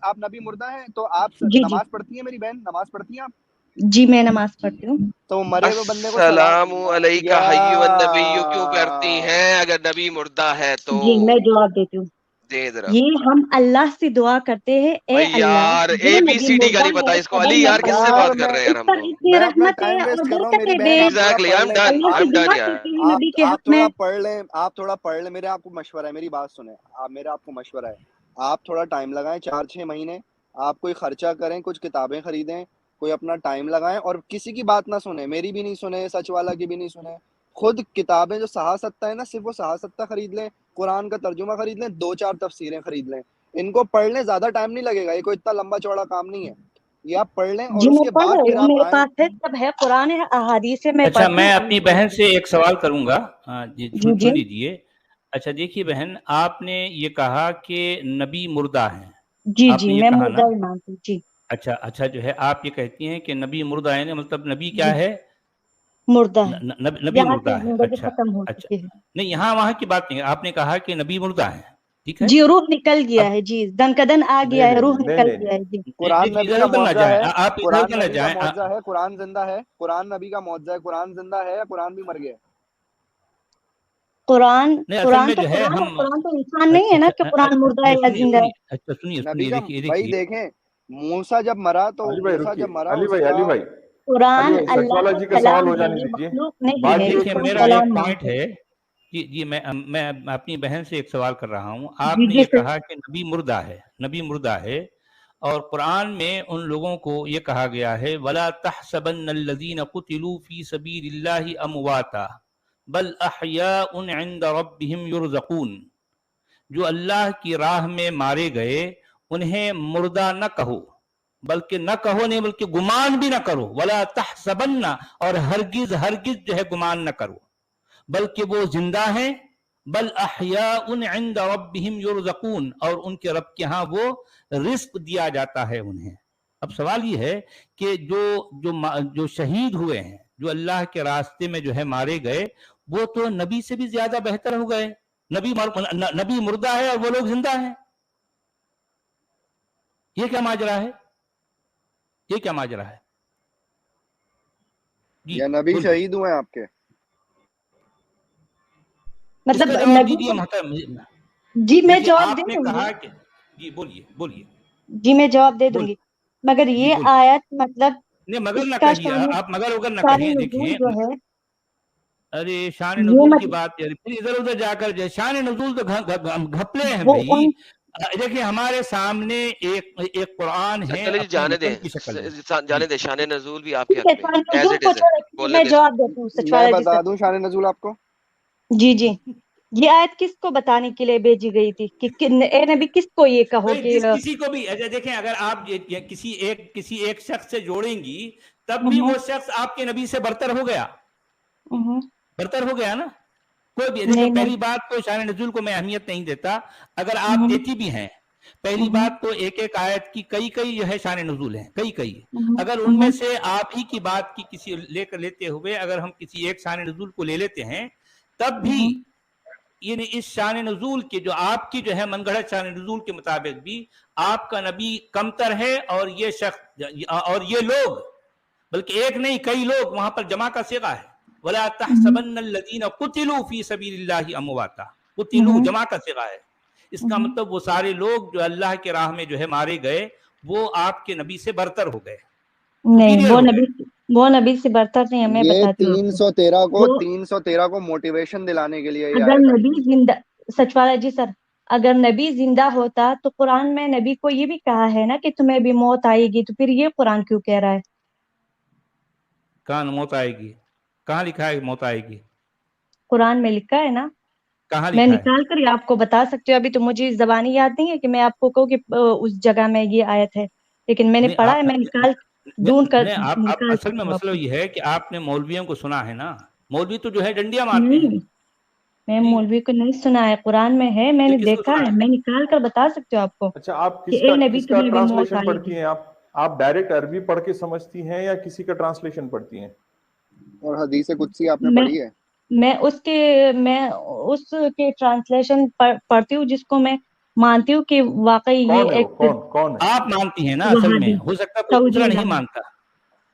Speaker 1: آپ نبی مردہ ہیں تو آپ
Speaker 2: جی
Speaker 1: نماز پڑھتی ہیں؟ میری بہن نماز پڑھتی ہیں آپ؟
Speaker 2: جی میں نماز پڑھتی ہوں.
Speaker 1: تو مرے ہوئے بندے کو
Speaker 3: السلام علیکہ ایھا النبی کیوں کرتی
Speaker 1: یا
Speaker 3: ہیں اگر نبی مردہ ہے تو؟
Speaker 2: جی میں جواب دیتی ہوں.
Speaker 3: دے ذرا.
Speaker 2: یہ ہم اللہ سے دعا کرتے ہیں, اے اللہ
Speaker 3: یار
Speaker 2: جو
Speaker 3: اے بی
Speaker 2: نبی
Speaker 3: سی ڈی کا
Speaker 2: مردہ
Speaker 3: نہیں پتا
Speaker 2: ہے
Speaker 3: اس کو.
Speaker 2: قبر
Speaker 3: علی
Speaker 2: میں
Speaker 3: یار کس سے
Speaker 2: پڑا ہے,
Speaker 3: بات کر رہے ہیں یار
Speaker 2: اس
Speaker 3: ہم
Speaker 2: پر
Speaker 3: لوگ؟
Speaker 2: اتنی
Speaker 1: میں اپنا
Speaker 2: رحمت ہے
Speaker 1: ٹائم
Speaker 2: اور
Speaker 1: ویسٹ کر رہا ہوں میری
Speaker 2: برکت
Speaker 1: بہن,
Speaker 2: دے.
Speaker 1: آپ تھوڑا
Speaker 3: ایگزیکٹلی,
Speaker 1: پڑھ
Speaker 3: آئی
Speaker 1: لیں.
Speaker 3: ایم ڈن,
Speaker 2: اللہ
Speaker 3: آئی
Speaker 2: سے
Speaker 3: ایم ڈن
Speaker 2: دعا
Speaker 3: یار.
Speaker 2: کرتے ہیں نبی کے
Speaker 1: آپ
Speaker 2: حق میں.
Speaker 1: تھوڑا پڑھ لیں, آپ تھوڑا پڑھ لیں. میرا آپ کو مشورہ ہے, میری بات سنیں. میرا آپ کو مشورہ ہے, آپ تھوڑا ٹائم لگائیں, 4-6 مہینے آپ کوئی خرچہ کریں, کچھ کتابیں خریدیں, کوئی اپنا ٹائم لگائیں, اور کسی کی بات نہ سنیں, میری بھی نہیں سنیں, سچ والا کی بھی نہیں سنیں. خود کتابیں جو صحاح ستہ ہے نا, صرف وہ صحاح ستہ خرید لیں, قرآن کا ترجمہ خرید لیں, 2-4 تفسیریں خرید لیں. ان کو پڑھ لیں, زیادہ ٹائم نہیں لگے گا, یہ کوئی اتنا لمبا چوڑا کام نہیں ہے. یہ آپ پڑھ لیں اور
Speaker 2: جی
Speaker 1: اس
Speaker 2: میں
Speaker 1: کے
Speaker 2: پڑھ
Speaker 1: بعد
Speaker 2: رہی
Speaker 1: پھر
Speaker 2: ہوں,
Speaker 1: آپ
Speaker 2: میرے
Speaker 1: آئیں.
Speaker 2: پاس ہے, سب ہے, قرآن ہے, احادیث ہے, میں
Speaker 4: اچھا
Speaker 2: پڑھتی
Speaker 4: میں
Speaker 2: ہوں.
Speaker 4: اپنی بہن سے ایک سوال کروں گا. جی
Speaker 2: جی جی
Speaker 4: سن لیجیے. اچھا دیکھیے بہن, آپ نے یہ کہا کہ نبی مردہ ہیں,
Speaker 2: جی
Speaker 4: آپ
Speaker 2: جی
Speaker 4: نے یہ
Speaker 2: میں
Speaker 4: کہا نا.
Speaker 2: مردہ ہی مانتی ہوں. جی
Speaker 4: اچھا جو ہے آپ یہ کہتی ہیں کہ نبی مردہ ہے, مطلب نبی
Speaker 2: جی
Speaker 4: کیا ہے؟
Speaker 2: مردہ ہے,
Speaker 4: نبی
Speaker 2: یہاں
Speaker 4: مردہ
Speaker 2: کی
Speaker 4: ہے.
Speaker 2: زندگی
Speaker 4: اچھا
Speaker 2: ختم ہو
Speaker 4: اچھا,
Speaker 2: چکی ہے.
Speaker 4: نہیں یہاں وہاں کی بات نہیں, آپ نے کہا کہ نبی مردہ ہے, ٹھیک ہے.
Speaker 2: جی روح نکل
Speaker 4: اب
Speaker 2: گیا ہے, جی دن کا دن آ گیا ہے, روح نکل گیا ہے. جی
Speaker 1: قرآن نبی کا
Speaker 4: ادھر نہ
Speaker 1: معجزہ
Speaker 4: جائیں,
Speaker 1: ہے,
Speaker 4: آپ ادھر نہ جائیں.
Speaker 1: قرآن زندہ ہے, قرآن نبی کا معجزہ ہے, قرآن زندہ ہے یا قرآن بھی مر گیا؟
Speaker 2: قرآن
Speaker 4: نہیں اصل
Speaker 2: قرآن
Speaker 4: میں
Speaker 2: تو
Speaker 4: جو ہے
Speaker 2: قرآن ہے,
Speaker 4: ہم
Speaker 2: قرآن تو انسان نہیں ہے نا کہ قرآن مردہ ہے یا زندہ ہے.
Speaker 1: نبی
Speaker 4: سنیے
Speaker 1: کا بھائی
Speaker 4: دیکھیے.
Speaker 1: دیکھیں, موسیٰ جب مرا تو
Speaker 5: علی بھائی
Speaker 1: موسیٰ
Speaker 5: رکیے,
Speaker 1: جب مرا
Speaker 5: علی
Speaker 1: اس
Speaker 5: بھائی,
Speaker 1: کا
Speaker 5: علی بھائی,
Speaker 2: قرآن
Speaker 5: سچ
Speaker 2: اللہ
Speaker 5: والا
Speaker 2: کا
Speaker 5: جی کا سوال
Speaker 2: کلام
Speaker 5: ہو
Speaker 2: ہے,
Speaker 5: جانے
Speaker 2: یہ
Speaker 5: دیجیے.
Speaker 2: مخلوق نہیں
Speaker 5: بات
Speaker 2: ہے,
Speaker 5: یہ
Speaker 2: یہ
Speaker 4: دیکھیے
Speaker 2: خود
Speaker 4: میرا ایک
Speaker 2: کلام
Speaker 4: پوائنٹ
Speaker 2: ہے.
Speaker 4: ہے جی میں اپنی بہن سے ایک سوال کر رہا ہوں. آپ
Speaker 2: جی
Speaker 4: نے
Speaker 2: جی
Speaker 4: یہ
Speaker 2: سر.
Speaker 4: کہا کہ نبی مردہ ہے, اور قرآن میں ان لوگوں کو یہ کہا گیا ہے وَلَا تَحْسَبَنَّ الَّذِينَ قُتِلُوا فِي سَبِيلِ اللَّهِ أَمْوَاتًا بَلْ أَحْيَاءٌ عِندَ رَبِّهِمْ يُرْزَقُونَ. جو اللہ کی راہ میں مارے گئے انہیں مردہ نہ کہو, بلکہ نہ کہو نہیں بلکہ گمان بھی نہ کرو. وَلَا تَحْسَبَنَّ, اور ہرگز جو ہے گمان نہ کرو, بلکہ وہ زندہ ہیں. بل احیاء عند ربهم یرزقون, اور ان کے رب کے ہاں وہ رزق دیا جاتا ہے انہیں. اب سوال یہ ہے کہ جو شہید ہوئے ہیں, جو اللہ کے راستے میں جو ہے مارے گئے, وہ تو نبی سے بھی زیادہ بہتر ہو گئے. نبی مردہ ہے اور وہ لوگ زندہ ہیں. یہ کیا ماجرا ہے؟ جی
Speaker 1: یا نبی
Speaker 4: بولیے,
Speaker 1: شہید ہوئے آپ کے؟
Speaker 4: اس کا
Speaker 2: مطلب
Speaker 4: جواب
Speaker 2: نبی
Speaker 4: دیجیے
Speaker 2: کو,
Speaker 4: محترم.
Speaker 2: جی میں
Speaker 4: دیکھیے
Speaker 2: جواب دے
Speaker 4: آپ نے
Speaker 2: دوں گی.
Speaker 4: کہا کہ جی بولیے
Speaker 2: جی میں جواب دے دوں گی, مگر
Speaker 4: جی
Speaker 2: یہ
Speaker 4: بولیے.
Speaker 2: آیت مطلب
Speaker 4: نہیں مگر
Speaker 2: اس
Speaker 4: نہ
Speaker 2: کا
Speaker 4: کہیے, آپ مگر وگر نہ
Speaker 2: شان
Speaker 4: کہیں.
Speaker 2: نزول
Speaker 4: دیکھیں,
Speaker 2: جو ہے
Speaker 4: ارے شان
Speaker 2: یہ
Speaker 4: نزول کی
Speaker 2: مطلب
Speaker 4: بات پھر ادھر ادھر جا کر شان نزول تو گھپلے ہیں
Speaker 2: وہ
Speaker 4: بھائی.
Speaker 2: ان
Speaker 4: دیکھیں ہمارے سامنے ایک قرآن ہے
Speaker 3: چلے جی,
Speaker 4: اپنے
Speaker 3: جانے
Speaker 4: متن کی شکل میں.
Speaker 3: دیں, جانے دیں, شان نزول بھی آپ کے
Speaker 2: ٹھیک
Speaker 3: حق
Speaker 2: ہے,
Speaker 3: میں
Speaker 2: شان
Speaker 3: ہے, ایز
Speaker 2: نزول
Speaker 3: اٹ
Speaker 2: کو
Speaker 3: از ہے,
Speaker 2: چھوڑے,
Speaker 3: بولنے
Speaker 2: میں
Speaker 3: دیں.
Speaker 2: جواب دیتی ہوں
Speaker 1: میں
Speaker 2: سچوالا جی
Speaker 1: بتا
Speaker 2: سے.
Speaker 1: دوں شان نزول آپ کو.
Speaker 2: جی جی, یہ آیت کس کو بتانے کے لیے بھیجی گئی تھی کہ اے نبی کس کو یہ کہو کہ
Speaker 4: کسی کو بھی دیکھیں, اگر آپ کسی ایک شخص سے جوڑیں گی تب بھی وہ شخص آپ کے نبی سے برتر ہو گیا, نا. کوئی بھی دیکھیں,
Speaker 2: نہیں
Speaker 4: پہلی بات تو شان نزول کو میں اہمیت نہیں دیتا. اگر آپ
Speaker 2: نہیں.
Speaker 4: دیتی بھی ہیں, پہلی بات تو ایک آیت کی کئی جو ہے شان نزول ہیں, کئی. اگر ان میں سے آپ ہی کی بات کی کسی لیتے ہوئے اگر ہم کسی ایک شان نزول کو لے لیتے ہیں, تب بھی یعنی اس شان نزول کے جو آپ کی جو ہے من گھڑت شان نزول کے مطابق بھی آپ کا نبی کمتر ہے, اور یہ شخص اور یہ لوگ, بلکہ ایک نہیں کئی لوگ, وہاں پر جمع کا صیغہ ہے. وَلَا تَحْسَبَنَّ الَّذِينَ قُتِلُوا فِي سَبِيلِ اللَّهِ أَمْوَاتًا. قُتِلُوا جمع کا صیغہ ہے. اس کا مطلب وہ سارے لوگ جو اللہ کے راہ میں جو ہے مارے گئے, وہ آپ کے نبی سے برتر ہو گئے,
Speaker 2: نہیں,
Speaker 4: سپیریئر
Speaker 2: وہ
Speaker 4: ہو
Speaker 2: نبی
Speaker 4: گئے.
Speaker 2: وہ نبی سے برتر نہیں ہے، میں
Speaker 1: یہ
Speaker 2: بتاتی ہوں آپ کو۔
Speaker 1: 313 کو موٹیویشن دلانے کے لیے یہ
Speaker 2: اگر
Speaker 1: آیت آئی
Speaker 2: نبی
Speaker 1: ہے۔
Speaker 2: زندہ، سچ والا جی سر، اگر نبی زندہ ہوتا تو قرآن میں نبی کو یہ بھی کہا ہے نا کہ تمہیں بھی موت آئے گی، تو پھر یہ قرآن کیوں کہہ رہا ہے؟
Speaker 4: کہاں موت آئے گی؟ کہاں لکھا ہے موت آئے گی؟
Speaker 2: قرآن میں لکھا ہے نا،
Speaker 4: کہاں
Speaker 2: میں
Speaker 4: لکھا ہے؟
Speaker 2: نکال کر آپ کو بتا سکتی ہوں، ابھی تو مجھے زبانی یاد نہیں ہے کہ میں آپ کو کہوں کہ اس جگہ میں یہ آیت ہے، لیکن میں نے
Speaker 4: نہیں
Speaker 2: پڑھا ہے،
Speaker 4: آپ
Speaker 2: میں نکال ڈھونڈ کر
Speaker 4: نہیں، آپ
Speaker 2: نکال
Speaker 4: اصل میں
Speaker 2: سکتی ہوں آپ
Speaker 4: مسئلہ
Speaker 2: کو۔
Speaker 4: یہ ہے کہ آپ نے مولویوں کو سنا ہے نا، مولوی تو جو ہے ڈنڈیاں مارتے ہیں
Speaker 2: نہیں، میں
Speaker 4: جی،
Speaker 2: مولوی کو نہیں سنا ہے، قرآن میں ہے، میں
Speaker 4: تو
Speaker 2: نے
Speaker 4: کس کو
Speaker 2: دیکھا
Speaker 4: سنا
Speaker 2: ہے،
Speaker 4: ہے؟
Speaker 2: میں نکال کر بتا سکتی ہوں آپ کو
Speaker 5: اچھا آپ
Speaker 2: کہ اے نبی
Speaker 5: کس کا
Speaker 2: تمہیں بھی موت
Speaker 5: ٹرانسلیشن
Speaker 2: آئے
Speaker 5: پڑھتی
Speaker 2: گی۔
Speaker 5: ہیں؟ آپ ڈائریکٹ عربی پڑھ کے سمجھتی ہیں یا کسی کا ٹرانسلیشن پڑھتی ہیں؟
Speaker 1: اور حدیث قدسی آپ نے
Speaker 2: میں
Speaker 1: پڑھی ہے؟
Speaker 2: میں اس کے ٹرانسلیشن پڑھتی ہوں جس کو میں مانتی ہوں کہ واقعی
Speaker 5: کون
Speaker 2: یہ
Speaker 5: ہے وہ؟
Speaker 2: ایک
Speaker 5: کون ہے؟
Speaker 4: آپ مانتی ہیں نا، اصل میں
Speaker 2: وہابی،
Speaker 4: ہو سکتا ہے کوئی
Speaker 2: سعودی
Speaker 4: دوسرا نہیں
Speaker 2: علماء،
Speaker 4: مانتا۔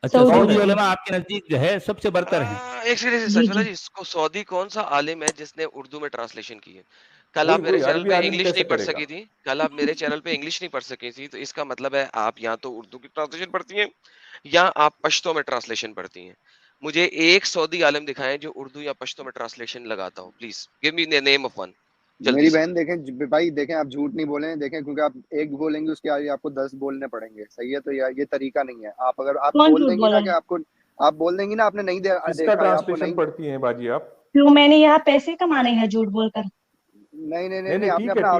Speaker 4: اچھا،
Speaker 2: سعودی
Speaker 5: کون
Speaker 4: سعودی
Speaker 5: ہے؟
Speaker 2: علماء،
Speaker 4: علماء آپ کے نزدیک جو ہے سب سے برتر ہیں؟
Speaker 3: ایک سیکنڈ
Speaker 2: جی
Speaker 3: سچ
Speaker 2: جی۔
Speaker 3: جی، اس کو سعودی کون سا عالم ہے جس نے اردو میں ٹرانسلیشن کی ہے؟ کل آپ میرے
Speaker 5: وہی
Speaker 3: چینل
Speaker 5: عربی
Speaker 3: پہ
Speaker 5: عالم
Speaker 3: انگلش
Speaker 5: کیسے
Speaker 3: نہیں پڑھ
Speaker 5: کرے گا؟
Speaker 3: سکی تھی، کل آپ میرے چینل پہ انگلش نہیں پڑھ سکی تھی، تو اس کا مطلب ہے آپ یا تو اردو کی ٹرانسلیشن پڑھتی ہیں یا آپ پشتو میں ٹرانسلیشن پڑھتی ہیں۔ مجھے ایک سعودی عالم دکھائیں جو اردو یا پشتو میں ٹرانسلیشن لگاتا ہو، please give me the name of one, جلدی
Speaker 1: میری
Speaker 3: سے۔
Speaker 1: بہن دیکھیں بھائی، دیکھیں آپ جھوٹ نہیں بولیں، دیکھیں کیونکہ آپ ایک بولیں گے اس کے آگے آپ کو 10 بولنے پڑیں گے، صحیح ہے؟ تو یہ طریقہ نہیں ہے۔ آپ اگر آپ
Speaker 2: کون
Speaker 1: بول
Speaker 2: جھوٹ
Speaker 1: دیں گی
Speaker 2: بولا
Speaker 1: نا کہ
Speaker 2: ہے؟
Speaker 1: آپ بول دیں گی نا آپ نے نہیں
Speaker 5: کس کا
Speaker 1: دیکھا یا آپ کو
Speaker 5: ٹرانسلیشن
Speaker 1: نہیں،
Speaker 5: پڑھتی ہیں باجی آپ؟
Speaker 2: کیوں میں نے یہاں پیسے کمانے ہیں جھوٹ بول کر؟
Speaker 1: نہیں نہیں نہیں
Speaker 5: نہیں
Speaker 1: نہیں،
Speaker 5: نہیں،
Speaker 1: آپ نے
Speaker 5: ٹھیک ہے
Speaker 1: اپنا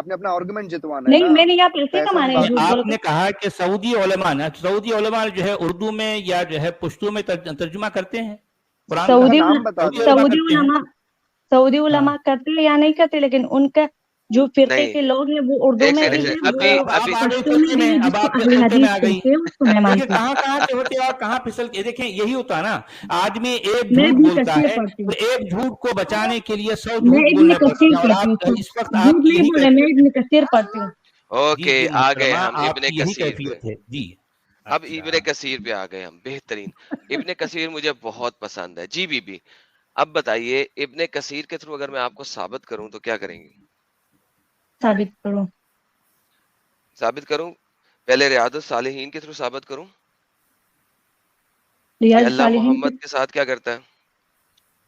Speaker 5: ٹھیک ہے۔
Speaker 1: آرگومنٹ جتوانا ہے
Speaker 2: نہیں،
Speaker 1: نا،
Speaker 2: میں نے یہاں پیسے
Speaker 1: پیسوں کی
Speaker 2: کمانے ہیں
Speaker 1: بات
Speaker 4: نہیں،
Speaker 2: جھوٹ
Speaker 1: نہیں
Speaker 2: بول
Speaker 4: آپ
Speaker 1: ہے۔
Speaker 4: نے کہا کہ سعودی علماء نا، سعودی علماء جو ہے اردو میں یا جو ہے پشتو میں ترجمہ کرتے ہیں قرآن
Speaker 1: ان
Speaker 4: کا؟
Speaker 1: کا
Speaker 2: سعودی
Speaker 1: نام بتا
Speaker 4: سعودی
Speaker 1: دیں۔
Speaker 4: علماء
Speaker 2: سعودی
Speaker 4: کرتے ہیں؟
Speaker 2: علماء سعودی
Speaker 4: ہاں،
Speaker 2: علماء کرتے ہیں یا نہیں کرتے، لیکن ان کا جو فرقے
Speaker 3: نہیں،
Speaker 2: کے لوگ ہیں وہ اردو
Speaker 3: ایک
Speaker 2: میں
Speaker 3: سیکنڈ
Speaker 2: بھی
Speaker 3: سے،
Speaker 2: ہے،
Speaker 3: ابھی
Speaker 2: وہ
Speaker 4: آپ
Speaker 3: ابھی
Speaker 4: آ گئی
Speaker 2: پشتو میں
Speaker 4: فرقے
Speaker 2: بھی
Speaker 4: میں،
Speaker 2: ہے،
Speaker 4: اب
Speaker 2: جس کو
Speaker 4: آپ
Speaker 2: اہل
Speaker 4: فرقے میں
Speaker 2: حدیث
Speaker 4: آ گئی۔
Speaker 2: کہتے ہیں، اس کو میں
Speaker 4: دیکھیں
Speaker 2: مانتی ہوں۔
Speaker 4: کہاں سے ہوتے اور کہاں پھسل کے، دیکھیں یہی ہوتا نا، آدمی ایک
Speaker 2: میں
Speaker 4: جھوٹ
Speaker 2: ابن
Speaker 4: بولتا
Speaker 2: کثیر
Speaker 4: ہے
Speaker 2: پڑھتی
Speaker 4: تو
Speaker 2: ہوں،
Speaker 4: ایک جھوٹ کو بچانے کے لیے 100
Speaker 2: میں
Speaker 4: جھوٹ
Speaker 2: ابن
Speaker 4: بولنے پڑتے
Speaker 2: کثیر
Speaker 4: ہیں، اور
Speaker 2: پڑھتی ہوں
Speaker 4: آپ
Speaker 2: سر،
Speaker 4: اس وقت آپ
Speaker 2: جھوٹ
Speaker 4: کی
Speaker 2: نہیں
Speaker 4: یہی
Speaker 2: بولے، میں
Speaker 4: کیفیت ہے۔
Speaker 2: ابن کثیر پڑھتی ہوں۔
Speaker 4: جی
Speaker 3: اوکے
Speaker 4: جی
Speaker 3: آ گئے
Speaker 4: محترمہ،
Speaker 3: ہم
Speaker 4: آپ
Speaker 3: ابن
Speaker 4: کی یہی
Speaker 3: کثیر پہ،
Speaker 4: کیفیت ہے جی۔
Speaker 3: اب
Speaker 4: اچھا،
Speaker 3: ابن کثیر پہ آ گئے ہم، بہترین۔ ابن کثیر مجھے بہت پسند ہے جی بی بی۔ اب بتائیے ابن کثیر کے تھرو اگر میں آپ کو ثابت کروں تو کیا کریں گے؟
Speaker 2: ثابت کرو۔
Speaker 3: ثابت کروں؟ پہلے ریاض الصالحین کے تھرو ثابت کروں کہ
Speaker 2: ریاض
Speaker 3: اللہ
Speaker 2: الصالحین
Speaker 3: محمد کے ساتھ کیا کرتا ہے؟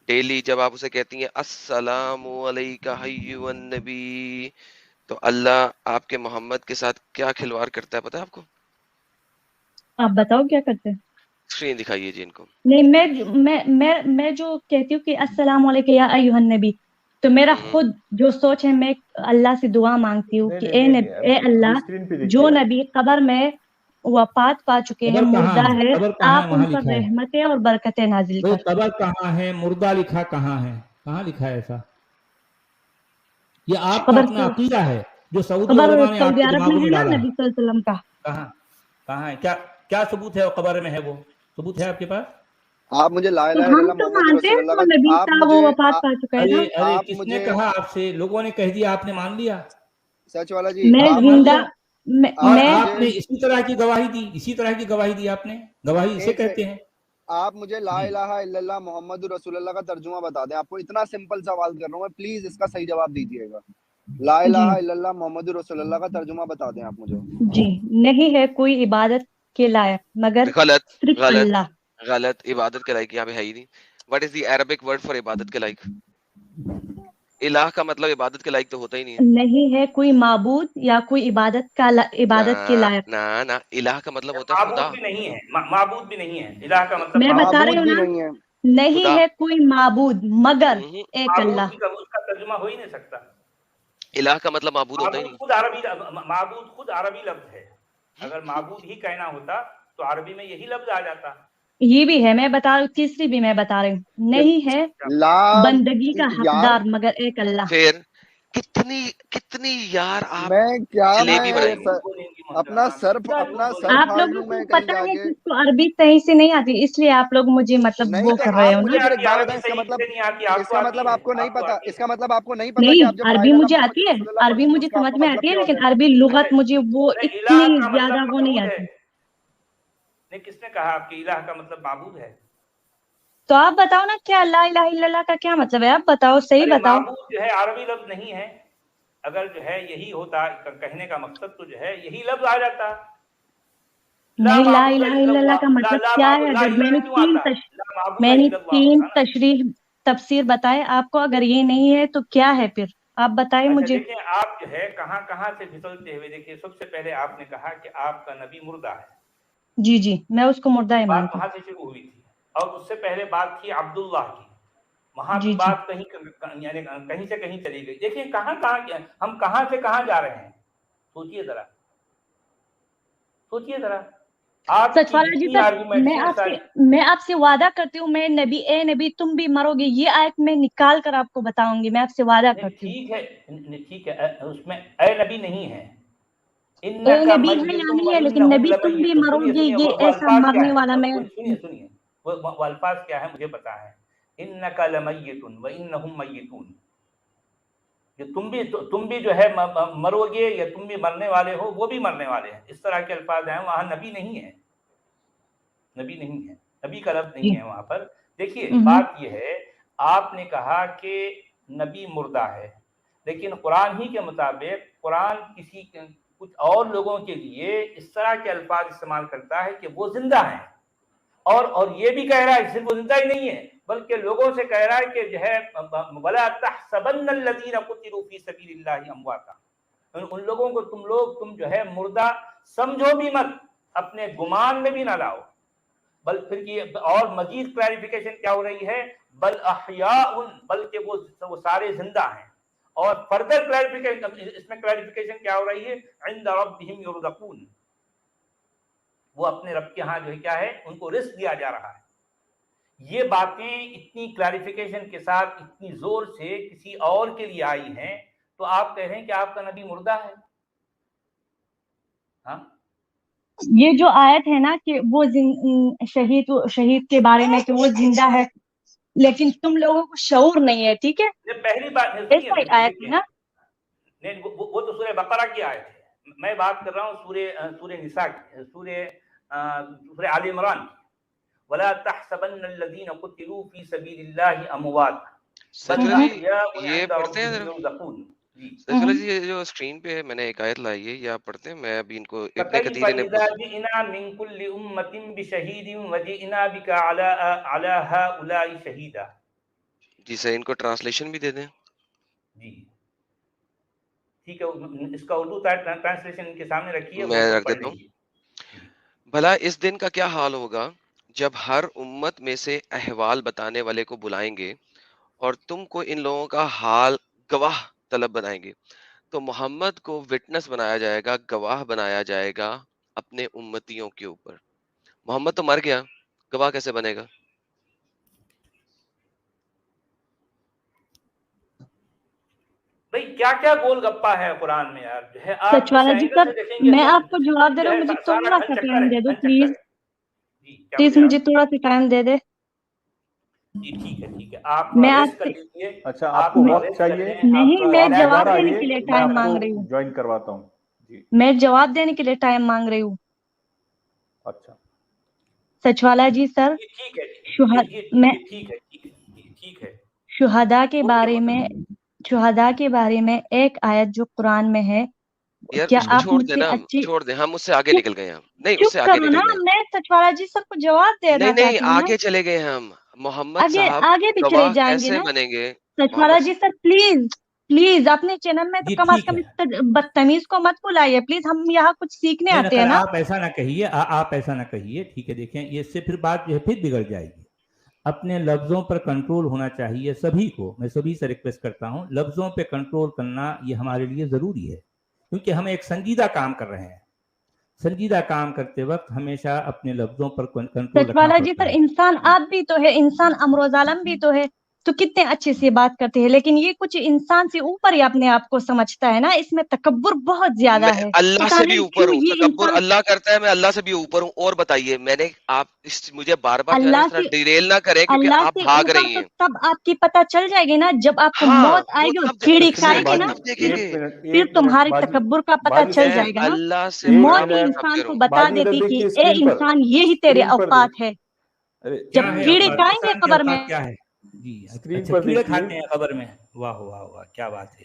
Speaker 3: ڈیلی جب آپ اسے کہتی ہیں السلام علیکہ ایھا النبی، تو اللہ آپ کے محمد کے ساتھ کیا کھلواڑ کرتا ہے پتہ ہے آپ کو؟
Speaker 2: آپ بتاؤ کیا کرتے ہیں؟
Speaker 3: اسکرین دکھائیے جی ان کو۔
Speaker 2: نہیں، میں جو کہتی ہوں کہ السلام علیکم یا ایھا النبی، تو میرا خود جو سوچ ہے، میں اللہ سے دعا مانگتی ہوں
Speaker 5: نہیں
Speaker 2: کہ
Speaker 5: نہیں نہیں نہیں،
Speaker 2: اے
Speaker 5: ابھی
Speaker 2: اللہ،
Speaker 5: اسکرین پہ
Speaker 2: جو
Speaker 5: دیکھیے۔
Speaker 2: نبی قبر میں وفات پا چکے ہیں،
Speaker 4: قبر کہاں
Speaker 2: مردہ
Speaker 4: ہے؟
Speaker 2: ہے،
Speaker 4: قبر کہاں ہے؟
Speaker 2: آپ ان
Speaker 4: وہاں
Speaker 2: پر
Speaker 4: لکھا ہے
Speaker 2: رحمتیں اور برکتیں نازل
Speaker 4: وہ
Speaker 2: کر۔
Speaker 4: قبر کہاں ہے؟ مردہ لکھا کہاں ہے؟ کہاں لکھا ہے ایسا؟ یہ آپ کا
Speaker 2: قبر
Speaker 4: اپنا عقیدہ ہے جو سعودی
Speaker 2: قبر
Speaker 4: علماء نے آپ
Speaker 2: سعودی
Speaker 4: کے
Speaker 2: عرب میں
Speaker 4: دماغوں میں
Speaker 2: ہے نا
Speaker 4: ڈالا ہے۔
Speaker 2: نبی صلی اللہ علیہ وسلم کا۔
Speaker 4: کہاں کہاں ہے؟ کیا ثبوت ہے وہ قبر میں ہے؟ وہ ثبوت ہے آپ کے پاس؟
Speaker 1: آپ مجھے لا
Speaker 2: تو
Speaker 1: الہ الا
Speaker 2: ہم
Speaker 1: اللہ
Speaker 2: تو
Speaker 1: محمد
Speaker 2: مانتے
Speaker 1: رسول
Speaker 2: ہیں
Speaker 1: اللہ
Speaker 2: جو نبی
Speaker 1: کا
Speaker 2: تھا وہ وفات پا چکا ہے نا۔
Speaker 4: ارے
Speaker 1: آپ
Speaker 4: کس نے
Speaker 1: مجھے
Speaker 4: کہا آپ سے؟ لوگوں نے کہہ دیا، آپ نے مان لیا
Speaker 1: سچ والا جی،
Speaker 2: میں
Speaker 4: آپ نے
Speaker 1: آپ
Speaker 4: مان
Speaker 2: زندہ،
Speaker 1: مجھے
Speaker 4: لیا، اور
Speaker 1: آپ
Speaker 4: آپ
Speaker 1: مجھے
Speaker 4: نے اسی طرح کی گواہی دی، اسی طرح کی گواہی دی آپ نے، گواہی اسے
Speaker 1: ایک سے
Speaker 4: کہتے ہیں
Speaker 1: آپ مجھے لا
Speaker 4: جی۔
Speaker 1: الہ الا اللہ محمد رسول اللہ کا ترجمہ بتا دیں۔ آپ کو اتنا سمپل سوال کر رہا ہوں میں، پلیز اس کا صحیح جواب دیجیے گا۔ لا الہ
Speaker 2: جی
Speaker 1: الا اللہ محمد رسول اللہ کا ترجمہ بتا دیں آپ مجھے۔
Speaker 2: جی، نہیں ہے کوئی عبادت کے لائق مگر
Speaker 3: غلط
Speaker 2: صرف
Speaker 3: غلط
Speaker 2: اللہ۔
Speaker 3: غلط، عبادت کے لائق یہاں پہ ہے ہی نہیں۔ What is the Arabic word for عبادت کے لائق؟ الہ کا مطلب عبادت کے لائق تو ہوتا ہی نہیں ہے۔
Speaker 2: نہیں ہے کوئی معبود یا کوئی عبادت کے لائق۔
Speaker 3: نہ نہ، الہ کا مطلب ہوتا ہے
Speaker 4: معبود
Speaker 3: خدا۔
Speaker 4: بھی نہیں ہے، معبود بھی نہیں ہے، الہ کا مطلب
Speaker 2: میں
Speaker 4: معبود
Speaker 2: بتا
Speaker 4: بھی
Speaker 2: رہی
Speaker 1: معبود
Speaker 2: ہوں
Speaker 1: بھی
Speaker 2: نا،
Speaker 1: نہیں ہے۔
Speaker 2: نہیں
Speaker 3: خدا
Speaker 2: ہے کوئی معبود مگر ایک
Speaker 4: معبود
Speaker 2: اللہ۔
Speaker 4: بھی اس کا ترجمہ ہو ہی نہیں سکتا۔
Speaker 3: الہ کا مطلب معبود ہوتا ہی نہیں۔
Speaker 4: معبود خود عربی لفظ ہے، اگر معبود ہی کہنا ہوتا تو عربی میں یہی لفظ آ جاتا۔
Speaker 2: یہ بھی ہے، میں بتا رہی ہوں، تیسری بھی میں بتا رہی ہوں، نہیں ہے
Speaker 1: لا
Speaker 2: بندگی کا
Speaker 1: یار،
Speaker 2: حقدار مگر ایک اللہ۔
Speaker 3: پھر کتنی یار آپ
Speaker 1: میں کیا
Speaker 3: جلیبی
Speaker 1: میں
Speaker 3: بنائیں گے؟
Speaker 1: اپنا سر
Speaker 2: آپ
Speaker 1: پھاڑ
Speaker 2: لوگوں
Speaker 1: لوں
Speaker 2: کو
Speaker 1: میں کہیں
Speaker 2: پتا
Speaker 1: جا
Speaker 2: ہے
Speaker 1: کے؟
Speaker 2: کس کو عربی صحیح سے نہیں آتی، اس لیے آپ لوگ مجھے مطلب
Speaker 1: نہیں
Speaker 2: وہ
Speaker 1: تو
Speaker 2: کر رہے
Speaker 1: آپ
Speaker 2: ہو نا۔
Speaker 1: مجھے پھر ایک بات
Speaker 4: عربی
Speaker 1: بتائیں، اس کا
Speaker 4: صحیح
Speaker 1: مطلب
Speaker 4: سے نہیں آتی، آپ کو آتی ہے،
Speaker 1: آپ کو نہیں
Speaker 4: آپ کو
Speaker 1: پتا،
Speaker 4: آتی
Speaker 1: اس
Speaker 4: ہے۔
Speaker 1: کا مطلب آپ کو نہیں پتا کہ
Speaker 2: نہیں،
Speaker 1: آپ جب لا
Speaker 2: عربی
Speaker 1: الہ الا
Speaker 2: مجھے
Speaker 1: محمد
Speaker 2: آتی ہے،
Speaker 1: رسول اللہ
Speaker 2: عربی
Speaker 1: پڑھتی ہیں اس
Speaker 2: مجھے
Speaker 1: کا آپ
Speaker 2: سمجھ
Speaker 1: کو
Speaker 2: میں
Speaker 1: مطلب
Speaker 2: آتی ہے،
Speaker 1: کیا ہوتا
Speaker 2: لیکن
Speaker 1: ہے؟
Speaker 2: عربی لغت مجھے وہ
Speaker 4: نہیں، الہ
Speaker 2: اتنی
Speaker 4: کا
Speaker 2: زیادہ
Speaker 4: مطلب
Speaker 2: وہ نہیں
Speaker 4: معبود ہے۔
Speaker 2: آتی۔
Speaker 4: نہیں، کس نے کہا آپ کی الہ کا مطلب معبود ہے؟
Speaker 2: تو آپ بتاؤ نا، کیا لا الہ الا اللہ کا کیا مطلب ہے؟ آپ بتاؤ، صحیح
Speaker 4: ارے
Speaker 2: بتاؤ۔
Speaker 4: معبود جو ہے عربی لفظ نہیں ہے، اگر جو ہے یہی ہوتا کہنے کا مقصد تو جو ہے یہی لفظ آ جاتا۔
Speaker 2: نہیں لا الہ الا اللہ کا مطلب کیا ہے؟ اگر میں نے تین تشریح تفسیر بتائے آپ کو، اگر یہ نہیں ہے تو کیا ہے پھر؟ آپ بتائیں مجھے.
Speaker 4: دیکھیں آپ جو ہے کہاں کہاں سے پھسلتے ہوئے. دیکھیے سب سے پہلے آپ نے کہا کہ آپ کا نبی مردہ ہے.
Speaker 2: جی جی میں اس کو مردہ ہی مانتی ہوں.
Speaker 4: وہاں سے شروع ہوئی تھی، اور اس سے پہلے بات تھی عبداللہ کی، وہاں بھی
Speaker 2: جی
Speaker 4: بات کہیں یعنی کہیں سے کہیں چلی گئی. دیکھیں کہاں ہم کہاں سے کہاں جا رہے ہیں، سوچئے ذرا، سوچئے ذرا. آپ کی
Speaker 2: سچوالا جی
Speaker 4: جتنی
Speaker 2: سر،
Speaker 4: آرگومنٹس
Speaker 2: میں آپ سے وعدہ کرتی ہوں، میں نبی اے نبی تم بھی مرو گے یہ آیت میں نکال کر آپ کو بتاؤں گی، میں آپ سے وعدہ کرتی ہوں.
Speaker 4: ٹھیک ہے اس میں اے نبی نہیں ہے،
Speaker 2: اے نبی ہے یا نہیں ہے، لیکن نبی تم بھی مرو گے یہ ایسا مرنے والا میں.
Speaker 4: سنیے وہ الفاظ کیا ہے مجھے پتا ہے. انک لمیت وانہم میتون، کہ تم بھی جو ہے مرو گے یا تم بھی مرنے والے ہو، وہ بھی مرنے والے ہیں. اس طرح کے الفاظ ہیں. وہاں نبی نہیں ہے، نبی نہیں ہے، نبی کا لفظ نہیں ہے وہاں پر. دیکھیے بات یہ ہے، آپ نے کہا کہ نبی مردہ ہے، لیکن قرآن ہی کے مطابق قرآن کچھ اور لوگوں کے لیے اس طرح کے الفاظ استعمال کرتا ہے کہ وہ زندہ ہیں، اور یہ بھی کہہ رہا ہے صرف وہ زندہ ہی نہیں ہے بلکہ لوگوں سے کہہ رہا ہے کہ جو ہے وَلَا تَحْسَبَنَّ الَّذِينَ قُتِلُوا فِي سَبِيلِ اللَّهِ أَمْوَاتًا، ان لوگوں کو تم جو ہے مردہ سمجھو بھی مت، اپنے گمان میں بھی نہ لاؤ. بل پھر یہ اور مزید کلیریفیکیشن کیا ہو رہی ہے، بل احیاء، بلکہ وہ سارے زندہ ہیں. اور فردر کلیریفیکیشن، اس میں کلیریفیکیشن کیا ہو رہی ہے، عند ربهم يرزقون، وہ اپنے رب کے ہاں جو ہے کیا ہے، ان کو رزق دیا جا رہا ہے. یہ باتیں اتنی کلیریفیکیشن کے ساتھ اتنی زور سے کسی اور کے لیے آئی ہیں، تو آپ کہہ رہے ہیں کہ آپ کا نبی مردہ ہے. ہاں
Speaker 2: یہ جو آیت ہے نا کہ وہ شہید کے بارے میں کہ وہ زندہ ہے، لیکن تم لوگوں کو شعور نہیں ہے. ٹھیک ہے،
Speaker 4: پہلی بات
Speaker 2: ایسا ہی آیت ہے نا.
Speaker 4: نہیں وہ تو سورہ بقرہ کی آیت ہے، میں بات کر رہا ہوں سورہ نساء کی، سورہ آل عمران کی. وَلَا تَحْسَبَنَّ الَّذِينَ قُتِلُوا فِي سَبِيلِ اللَّهِ أَمْوَاتًا بَلْ أَحْيَاءٌ عِندَ رَبِّهِمْ يُرْزَقُونَ.
Speaker 3: سچولا جی یہ جو اسکرین پہ ہے میں نے ایک آیت لائی ہے، یہ آپ پڑھتے ہیں، میں ابھی ان کو ابن کثیر نے
Speaker 4: فَكَيْفَ إِذَا جِئْنَا مِن كُلِّ أُمَّةٍ بِشَهِيدٍ وَجِئْنَا بِكَ عَلَى هَؤُلَاءِ شَهِيدًا.
Speaker 3: جی سر ان کو ٹرانسلیشن بھی دے دیں.
Speaker 4: جی ٹھیک ہے، اس کا اردو ٹرانسلیشن ان کے سامنے رکھیے،
Speaker 3: میں
Speaker 4: وہ
Speaker 3: رکھ
Speaker 4: پڑھ
Speaker 3: دیتا ہوں.
Speaker 4: لیجیے.
Speaker 3: بھلا اس دن کا کیا حال ہوگا جب ہر امت میں سے احوال بتانے والے کو بلائیں گے اور تم کو ان لوگوں کا حال گواہ طلب بنائیں گے. تو محمد کو وٹنس بنایا جائے گا، گواہ بنایا جائے گا اپنے امتیوں کے اوپر. محمد تو مر گیا، گواہ کیسے بنے گا؟
Speaker 4: بھئی کیا کیا گول گپا ہے قرآن میں یار، جو ہے آپ جس
Speaker 2: سچوالا جی
Speaker 4: اینگل
Speaker 2: سر،
Speaker 4: سے دیکھیں گے
Speaker 2: میں آپ کو جواب دے
Speaker 4: جو
Speaker 2: رہا
Speaker 4: ہے
Speaker 2: ہوں، مجھے
Speaker 4: سارا
Speaker 2: تھوڑا
Speaker 4: گھن
Speaker 2: سا
Speaker 4: چکر
Speaker 2: ٹائم
Speaker 4: ہے،
Speaker 2: دے دو
Speaker 4: گھن چکر
Speaker 2: پلیز.
Speaker 4: ہے. جی کیا
Speaker 2: پلیز
Speaker 4: بولے
Speaker 2: مجھے
Speaker 4: آپ؟
Speaker 2: تھوڑا سا ٹائم دے دے.
Speaker 4: جی ٹھیک ہے آپ
Speaker 2: میں آپ
Speaker 4: ریسٹ کر
Speaker 2: سے
Speaker 4: لیجیے.
Speaker 5: اچھا آپ کو وقت چاہیے؟
Speaker 2: نہیں، میں
Speaker 5: آپ
Speaker 2: جواب
Speaker 5: دوبارہ
Speaker 2: دینے
Speaker 5: آئیے،
Speaker 2: کے لیے
Speaker 5: میں
Speaker 2: ٹائم
Speaker 5: آپ
Speaker 2: مانگ
Speaker 5: کو
Speaker 2: رہی ہوں.
Speaker 5: جوائن کرواتا ہوں. جی
Speaker 2: میں جواب دینے کے لیے ٹائم مانگ رہی ہوں.
Speaker 5: اچھا
Speaker 2: سچوالا جی سر،
Speaker 4: ٹھیک ہے
Speaker 2: میں
Speaker 4: ٹھیک ہے.
Speaker 2: شہداء کے بارے میں ایک آیت جو قرآن میں ہے،
Speaker 3: یار
Speaker 2: کیا
Speaker 3: اس کو
Speaker 2: آپ
Speaker 3: چھوڑ
Speaker 2: مجھ
Speaker 3: دیں
Speaker 2: سے
Speaker 3: نا،
Speaker 2: اچھی
Speaker 3: چھوڑ دیں، ہم اس سے آگے نکل گئے. ہم نہیں اس
Speaker 2: چپ
Speaker 3: سے آگے
Speaker 2: کرو
Speaker 3: نکل
Speaker 2: نا،
Speaker 3: گئے.
Speaker 2: میں سچوالا جی سر کو جواب دینا
Speaker 3: نہیں
Speaker 2: چاہتی ہوں نا.
Speaker 3: آگے چلے گئے ہم. محمد
Speaker 2: آگے
Speaker 3: صاحب
Speaker 2: بھی چلے
Speaker 3: گواہ
Speaker 2: جائیں گے
Speaker 3: کیسے
Speaker 2: نا.
Speaker 3: بنیں گے؟
Speaker 2: سچوالا جی سر پلیز اپنے چینل میں تو
Speaker 4: جی
Speaker 2: کم از
Speaker 4: ٹھیک
Speaker 2: کم
Speaker 4: ہے.
Speaker 2: اس بدتمیز کو مت بلائیے پلیز، ہم یہاں کچھ سیکھنے آتے ہیں نا.
Speaker 4: آپ ایسا نہ کہیے، آپ ایسا نہ کہیے. ٹھیک ہے دیکھیں اس سے پھر بات جو ہے پھر بگڑ جائے گی. اپنے لفظوں پر کنٹرول ہونا چاہیے سبھی کو. میں سبھی سے ریکویسٹ کرتا ہوں، لفظوں پہ کنٹرول کرنا یہ ہمارے لیے ضروری ہے، کیونکہ ہم ایک سنجیدہ کام کر رہے ہیں. سنجیدہ کام کرتے وقت ہمیشہ اپنے لفظوں پر کنٹرول رکھنا
Speaker 2: سچوالا جی
Speaker 4: پڑتا
Speaker 2: سر،
Speaker 4: ہے.
Speaker 2: انسان آپ بھی تو ہے، انسان امروز عالم بھی تو ہے، تو کتنے اچھے سے بات کرتے ہیں، لیکن یہ کچھ انسان سے اوپر ہی اپنے آپ کو سمجھتا ہے نا. اس میں تکبر بہت زیادہ
Speaker 3: میں
Speaker 2: ہے،
Speaker 3: اللہ
Speaker 2: پتہ
Speaker 3: سے بھی
Speaker 2: نہیں
Speaker 3: اوپر
Speaker 2: کیوں
Speaker 3: ہوں.
Speaker 2: یہ
Speaker 3: تکبر
Speaker 2: انسان.
Speaker 3: اللہ کرتا ہے، میں اللہ سے بھی اوپر ہوں. اور بتائیے، میں نے آپ مجھے بار بار جو ہے نا
Speaker 2: اللہ
Speaker 3: اس طرح ڈیریل نہ کریں کیونکہ آپ
Speaker 2: سے
Speaker 3: بھاگ
Speaker 2: اوپر
Speaker 3: رہی
Speaker 2: تو
Speaker 3: ہیں.
Speaker 2: تب آپ کی پتہ چل جائے گی نا جب آپ کو
Speaker 3: ہاں
Speaker 2: موت آئے
Speaker 3: وہ
Speaker 2: گی اور
Speaker 3: تب
Speaker 2: کیڑی
Speaker 5: سنیے
Speaker 2: کھائے گی
Speaker 5: باجی،
Speaker 2: نا،
Speaker 3: دیکھیں گے.
Speaker 2: پھر تمہاری
Speaker 5: باجی،
Speaker 2: تکبر کا پتہ
Speaker 5: باجی
Speaker 2: چل
Speaker 3: میں
Speaker 2: جائے گا نا.
Speaker 3: اللہ سے
Speaker 5: ایک
Speaker 2: موت ہی
Speaker 3: برابر
Speaker 5: منٹ،
Speaker 3: سب
Speaker 2: انسان
Speaker 3: کروں.
Speaker 2: کو بتا
Speaker 5: باجی ادھر
Speaker 2: دیتی کہ
Speaker 5: دیکھیے
Speaker 2: اے
Speaker 5: اسکرین پر،
Speaker 2: انسان یہی تیرے
Speaker 5: اسکرین پر
Speaker 2: اوقات ہے.
Speaker 5: ارے
Speaker 2: جب کیڑے
Speaker 4: اوقات
Speaker 2: کھائیں گے
Speaker 4: انسان کے
Speaker 2: قبر میں.
Speaker 4: اوقات کیا ہے؟ جی
Speaker 5: اسکرین
Speaker 4: اچھا
Speaker 5: پر
Speaker 4: کیڑے
Speaker 5: دیکھیے.
Speaker 4: کھاتے ہیں قبر میں. واہ واہ واہ کیا بات ہے.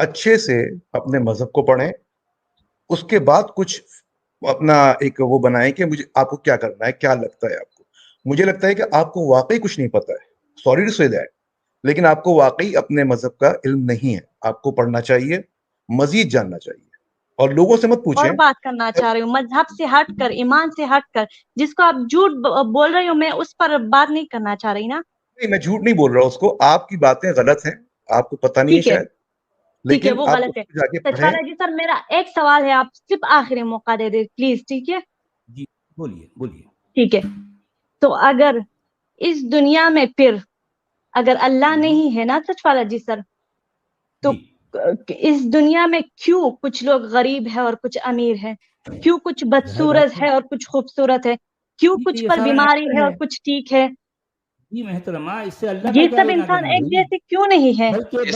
Speaker 6: اچھے سے اپنے مذہب کو پڑھیں, اس کے بعد کچھ اپنا ایک وہ بنائیں کہ مجھے آپ کو کیا کرنا ہے, کیا لگتا ہے آپ کو. مجھے لگتا ہے کہ آپ کو واقعی کچھ نہیں پتا ہے, سوری ٹو سے دیٹ, لیکن آپ کو واقعی اپنے مذہب کا علم نہیں ہے. آپ کو پڑھنا چاہیے, مزید جاننا چاہیے, اور لوگوں سے مت پوچھیں.
Speaker 2: اور بات کرنا چاہ رہی ہوں مذہب سے ہٹ کر, ایمان سے ہٹ کر, جس کو آپ جھوٹ بول رہی ہو, میں اس پر بات نہیں کرنا چاہ رہی نا.
Speaker 6: نہیں, میں جھوٹ نہیں بول رہا اس کو, آپ کی باتیں غلط ہیں, آپ کو پتہ نہیں ہے
Speaker 2: ٹھیک ہے,
Speaker 6: شاید,
Speaker 2: ٹھیک ہے,
Speaker 6: لیکن
Speaker 2: وہ
Speaker 6: آپ
Speaker 2: غلط ہے.
Speaker 6: اس کو جا کے پڑھیں.
Speaker 2: سچوالا جی سر, میرا ایک سوال ہے, آپ صرف آخری موقع دے دیں پلیز, ٹھیک ہے؟
Speaker 4: جی بولیے بولیے.
Speaker 2: ٹھیک ہے, تو اگر اس دنیا میں پھر اگر اللہ نہیں ہے نا سچوالا جی سر, تو اس دنیا میں کیوں کچھ لوگ غریب ہے اور کچھ امیر ہے, کیوں کچھ بدصورت ہے اور کچھ خوبصورت ہے, کیوں کچھ پر بیماری ہے اور کچھ ٹھیک ہے؟
Speaker 4: جی محترمہ, اس سے اللہ کا
Speaker 2: یہ
Speaker 4: کیا
Speaker 2: سب
Speaker 4: لینا
Speaker 2: انسان
Speaker 4: دینا
Speaker 2: ایک
Speaker 4: بھائی,
Speaker 2: جیسے کیوں نہیں ہے؟
Speaker 4: بلکہ یہ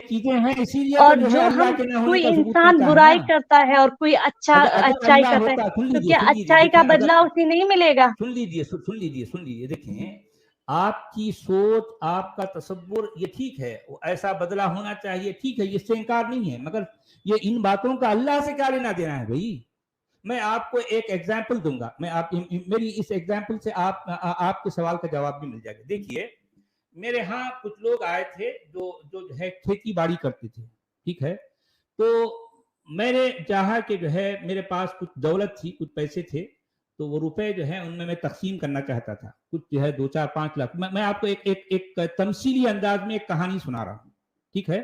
Speaker 4: چیزیں ہیں اسی لیے
Speaker 2: اور
Speaker 4: تو جو
Speaker 2: جو
Speaker 4: ہے اللہ
Speaker 2: ہم,
Speaker 4: کے نہ ہونے
Speaker 2: کوئی
Speaker 4: کا ثبوت
Speaker 2: انسان
Speaker 4: ملتا ہے
Speaker 2: برائی
Speaker 4: نا.
Speaker 2: کرتا ہے اور کوئی
Speaker 4: اگر
Speaker 2: اچھائی
Speaker 4: اللہ
Speaker 2: کرتا ہے,
Speaker 4: ہوتا, سن
Speaker 2: تو
Speaker 4: لیجیے
Speaker 2: کیا
Speaker 4: سن لیجیے,
Speaker 2: اچھائی کا
Speaker 4: دیکھیں
Speaker 2: بدلہ اسے نہیں ملے گا؟
Speaker 4: سن لیجیے, دیکھیں آپ کی سوچ, آپ کا تصور یہ ٹھیک ہے, ایسا بدلہ ہونا چاہیے, ٹھیک ہے, اس سے انکار نہیں ہے, مگر یہ ان باتوں کا اللہ سے کیا لینا دینا ہے بھائی؟ میں آپ کو ایک ایگزامپل دوں گا, میں آپ میری اس ایگزامپل سے آپ کے سوال کا جواب بھی مل جائے گا. دیکھیے, میرے ہاں کچھ لوگ آئے تھے جو ہے کھیتی باڑی کرتے تھے, ٹھیک ہے, تو میں نے چاہا کہ جو ہے میرے پاس کچھ دولت تھی, کچھ پیسے تھے, تو وہ روپے جو ہے ان میں تقسیم کرنا چاہتا تھا, کچھ جو ہے 2, 4, 5 لاکھ. میں آپ کو ایک تمثیلی انداز میں ایک کہانی سنا رہا ہوں, ٹھیک ہے.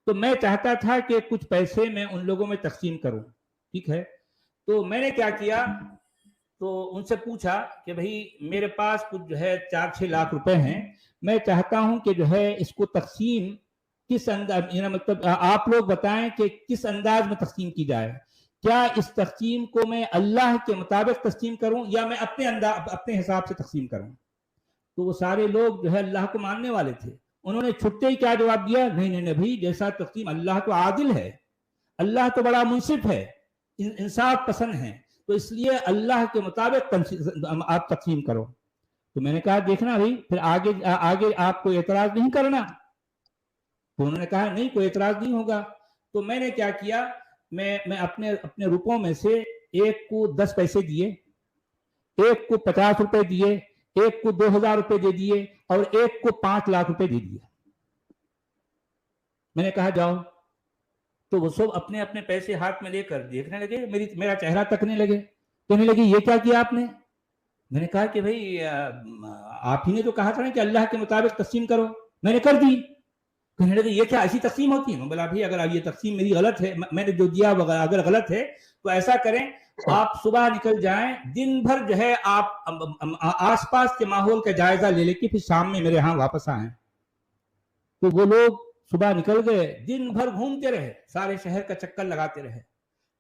Speaker 4: تو میں چاہتا تھا کہ کچھ پیسے میں ان لوگوں میں تقسیم کروں, ٹھیک ہے. تو میں نے کیا کیا, تو ان سے پوچھا کہ بھائی میرے پاس کچھ جو ہے 4-6 لاکھ روپے ہیں, میں چاہتا ہوں کہ جو ہے اس کو تقسیم کس انداز, مطلب آپ لوگ بتائیں کہ کس انداز میں تقسیم کی جائے. کیا اس تقسیم کو میں اللہ کے مطابق تقسیم کروں یا میں اپنے حساب سے تقسیم کروں؟ تو وہ سارے لوگ جو ہے اللہ کو ماننے والے تھے, انہوں نے چھٹتے ہی کیا جواب دیا, نہیں بھائی, جیسا تقسیم, اللہ تو عادل ہے, اللہ تو بڑا منصف ہے, انصاف پسند ہے, تو اس لیے اللہ کے مطابق آپ تقسیم کرو. تو میں نے کہا دیکھنا بھائی, پھر آگے آپ کو اعتراض نہیں کرنا. تو انہوں نے کہا نہیں, کوئی اعتراض نہیں ہوگا. تو میں نے کیا کیا, میں اپنے روپوں میں سے ایک کو 10 پیسے دیے, ایک کو 50 روپے دیے, ایک کو 2000 روپے دے دیے, اور ایک کو 5 لاکھ روپے دے دیے. میں نے کہا جاؤ. تو وہ سب اپنے اپنے پیسے ہاتھ میں لے کر دیکھنے لگے, میرا چہرہ تکنے لگے, کہنے لگے یہ کیا کیا آپ نے؟ میں نے کہا کہ بھائی آپ ہی نے تو کہا تھا نا کہ اللہ کے مطابق تقسیم کرو, میں نے کر دی. کہنے لگے یہ کیا ایسی تقسیم ہوتی ہے؟ میں بولا بھائی اگر یہ تقسیم میری غلط ہے, میں نے جو دیا اگر غلط ہے تو ایسا کریں, آپ صبح نکل جائیں, دن بھر جو ہے آپ آس پاس کے ماحول کا جائزہ لے کے پھر شام میں میرے ہاں واپس آئیں. تو وہ لوگ صبح نکل گئے, دن بھر گھومتے رہے, سارے شہر کا چکر لگاتے رہے.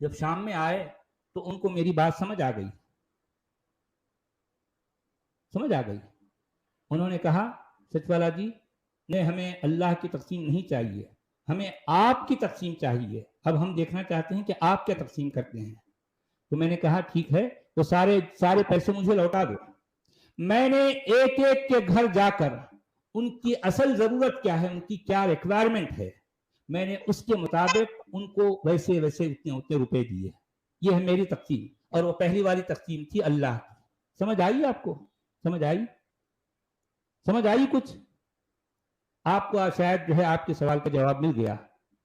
Speaker 4: جب شام میں آئے تو ان کو میری بات سمجھ آ گئی. انہوں نے کہا سچوالا جی نہیں, ہمیں اللہ کی تقسیم نہیں چاہیے, ہمیں آپ کی تقسیم چاہیے. اب ہم دیکھنا چاہتے ہیں کہ آپ کیا تقسیم کرتے ہیں. تو میں نے کہا ٹھیک ہے, تو سارے پیسے مجھے لوٹا دو. میں نے ایک ایک کے گھر جا کر ان کی اصل ضرورت کیا ہے, ان کی کیا ریکوائرمنٹ ہے, میں نے اس کے مطابق ان کو ویسے اتنے روپے دیے. یہ ہے میری تقسیم, اور وہ پہلی والی تقسیم تھی اللہ کی. سمجھ آئی آپ کو؟ سمجھ آئی کچھ آپ کو؟ شاید جو ہے آپ کے سوال کا جواب مل گیا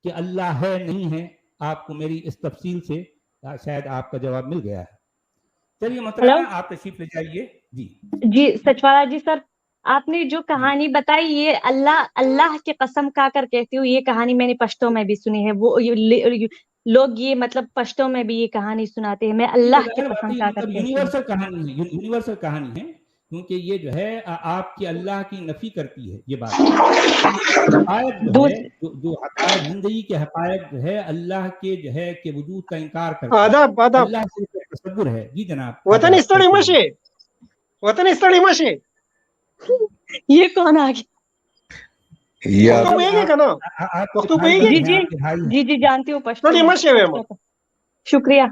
Speaker 4: کہ اللہ ہے نہیں ہے. آپ کو میری اس تفصیل سے شاید آپ کا جواب مل گیا ہے. چلیے محترمہ, آپ تشریف لے جائیے.
Speaker 2: جی سچوالا جی سر, آپ نے جو کہانی بتائی یہ اللہ کی قسم کھا کر کہتی ہوں, یہ کہانی میں نے پشتوں میں بھی سنی ہے. وہ لوگ یہ مطلب پشتوں میں بھی یہ کہانی سناتے ہیں, میں اللہ کی قسم کھا کر کہتی ہوں.
Speaker 4: یونیورسل کہانی ہے, کیونکہ یہ جو ہے آپ کی اللہ کی نفی کرتی ہے. یہ بات جو حقائق, زندگی کے حقائق جو ہے اللہ کے جو ہے کہ وجود کا انکار کرتا ہے. اللہ سے تصور ہے. جی جناب.
Speaker 7: وطن استڑی مشی
Speaker 2: یہ کون آ گیا؟ جی جانتی ہوں پشتو. شکریہ.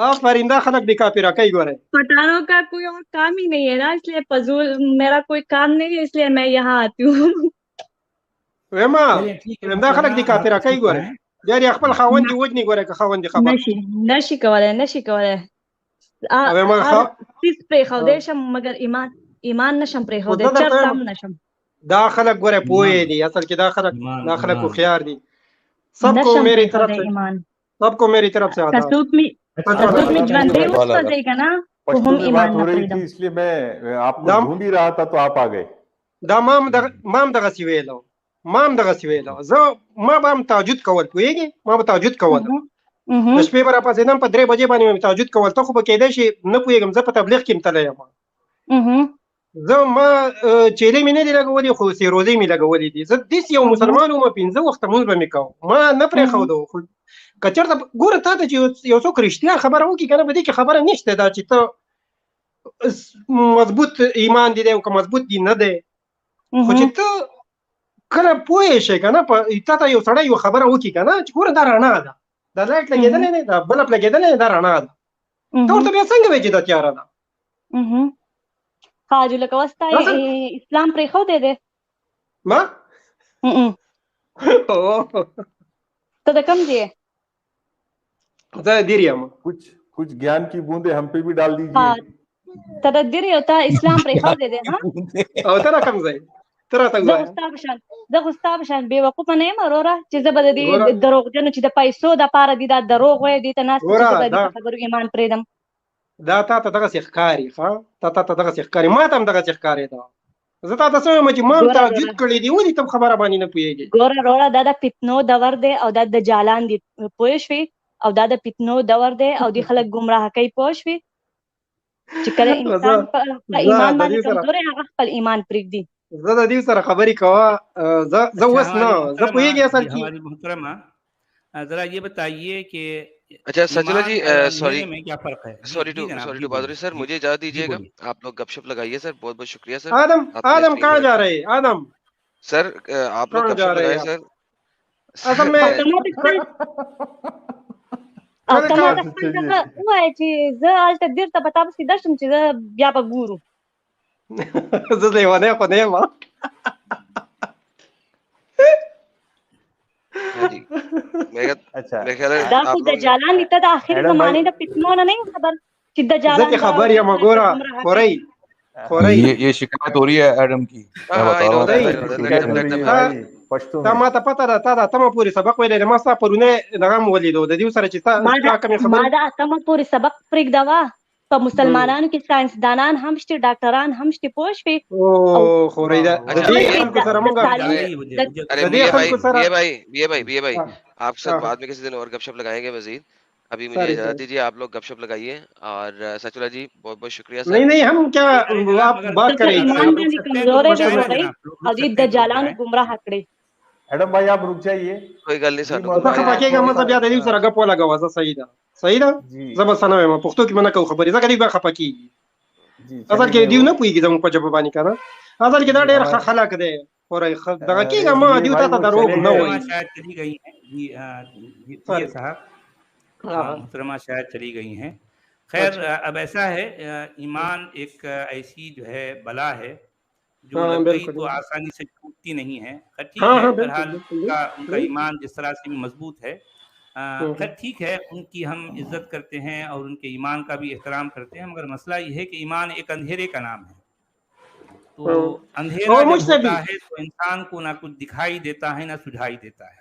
Speaker 7: آفرین خلق دی کافرہ کئی گورے
Speaker 2: پٹھانوں کا کوئی اور کام ہی نہیں ہے نا، اس لیے فضول میرا کوئی کام نہیں ہے، اس لیے میں یہاں آتی ہوں.
Speaker 7: ویما
Speaker 4: چلیے ٹھیک ہے
Speaker 7: دا خلق دی کافرہ کئی گورے یاری خپل خاوند دی وجنی گورے که خاوند دی خبر
Speaker 2: نشي کولای
Speaker 7: ویما
Speaker 2: هر څیز پرېښودی شم مګر ایمان نشم پرېښودی، چرته هم نشم.
Speaker 7: دا خلق گورے پوئے دی اصل کی دا خلق کو خیار دی. سب کو میری طرف سے سب کو میری طرف سے آداب.
Speaker 2: کسوت می ژوندی وسوځئ که نه خو هم ایمان نه پرېږدم.
Speaker 5: اس لیے میں آپ کو ڈھونڈ ہی رہا تھا تو آپ آ گئے.
Speaker 7: دا مام دغسې ویلو ما به هم تهجد کول پوهېږې ما به تهجد کول د شپې به راپاڅېدم په 3 بجې باندې مې تهجد کول. ته خو به کېدای شي نه پوهېږم زه په تبلیغ کې م تللی یم. ما چیلې مې نه دي لګولې خو سیروزې مې لګولې دي. زه داسې یو مسلمان وم 15 وخته مونځ به مې کوم ما نه پرېښودو. خو که چېرته ګوره تا ته چې یو څوک رښتیا خبره وکړي که نه په دې کې خبره نشته دا چې ته مضبوط ایمان دی او که مضبوط دی نه دی. خو چې ته کله پوه شي که نه تا ته یو سړی یو خبره وکړي که نه چې ګوره دا رڼا ده دا لایټ لګېدلی دی دا بلب لګېدلی دی دا رڼا ده ته ورته بیا څنګه وایې چې دا تیاره ده.
Speaker 2: حاجو لکه اوس تا اسلام پرېښودی دی
Speaker 7: ما
Speaker 2: ته د کوم ځای
Speaker 7: زه دیر یم.
Speaker 5: کچھ گیان کی بوندیں ہم پہ بھی ڈال دیجیے.
Speaker 2: ته د دیر یو ته اسلام پرېښودی دی ها
Speaker 7: او ته را کوم ځای ته راته ووایه.
Speaker 2: زه خو ستا په شان بېوقوفه نه یم وروره چې زه به د دې دروغجنو چې د پیسو دپاره دي دا دروغ وایي دې ته ناست چې زه به د دې په خبرو ایمان پرېږدم.
Speaker 7: دا تا ته دغسې ښکاري ښه تا ته دغسې ښکاري ما ته هم دغسې ښکارېده. زه تا ته څه وایم چې ما هم تهجد کړی دي ولې ته خبره باندې نه پوهېږې.
Speaker 2: ګوره وروره دا د فتنو دور دی او دا د جالان دي پوه شوې او دا د فتنو دور دی او دې خلک ګمراه کوي پوه شوې چې کله انسان په ایمان باندې کمزوری هغه خپل ایمان پرېږدي.
Speaker 7: زه د دې سره خبرې کوه زه اوس نه زه پوهېږې اصل کې.
Speaker 4: ہماری محترمہ ذرا یہ بتائیے کہ
Speaker 3: اچھا سجلا جی سوری
Speaker 4: کیا فرق ہے.
Speaker 3: سوری ٹو بہادری سر مجھے اجازت دیجیے گا آپ لوگ گپ شپ لگائیے سر. بہت بہت شکریہ سر.
Speaker 7: آدم کہاں جا رہے آدم
Speaker 3: سر آپ لوگ گپ شپ لگائیے سر.
Speaker 7: اصل میں
Speaker 2: ووایه چې زه هلته بېرته به تا پسې درشم چې زه بیا به ګورو.
Speaker 7: زه لیونی خو نه یم.
Speaker 2: دا خو دجالان دي ته د آخري زمانې د فتنو نه نه خبر چې دجالان
Speaker 7: زه خبر یم ګوره خورئ
Speaker 6: یہ شکایت ہو رہی ہے ایڈم کی.
Speaker 7: تا ما ته پته ده تا د اتمه پورې سبق ویلی دی ما ستا پرونی دغه م ولیدو د دې سره چې تا کومې خبرې
Speaker 2: ما د اتمه پورې سبق پرېږدوه. په مسلمانانو کې ساینسدانان هم شته ډاکټران هم شته پوه شوې.
Speaker 7: خورئ د دې خلکو سره
Speaker 3: مونږ بھائی آپ کے ساتھ بعد میں کسی دن اور گپ شپ لگائیں گے مزید. ابھی مجھے اجازت دیجیے آپ لوگ گپ شپ لگائیے. اور سچولا جی بہت بہت شکریہ سر.
Speaker 7: نہیں ہم کیا آپ بات کریں
Speaker 2: گمراہ کړي.
Speaker 5: ایڈم بھائی آپ رک جائیے.
Speaker 3: کوئی گل نہیں سر.
Speaker 7: خپکیږه مطلب یا د دې سره غپ ولګوه زه صحیح ده زه به څه نه وایم پښتو کې به نه کوم خبرې ځکه دوی به خفه کېږي. اصل کې دوی نه پوهېږي زموږ په ژبه باندې که نه اصل کې دا ډېر ښه خلک دی خورئ دغه کېږه ما دوی تا ته دروغ نه وایي.
Speaker 4: محترمہ شاید چلی گئی ہیں. خیر اب ایسا ہے ایمان ایک ایسی جو ہے بلا ہے جو تو آسانی سے ٹوٹتی نہیں ہے. ٹھیک ہے بہرحال ان کا ایمان جس طرح سے مضبوط ہے خیر ٹھیک ہے ان کی ہم عزت کرتے ہیں اور ان کے ایمان کا بھی احترام کرتے ہیں. مگر مسئلہ یہ ہے کہ ایمان ایک اندھیرے کا نام ہے. تو اندھیرا جب ہوتا ہے تو انسان کو نہ کچھ دکھائی دیتا ہے نہ سجھائی دیتا ہے.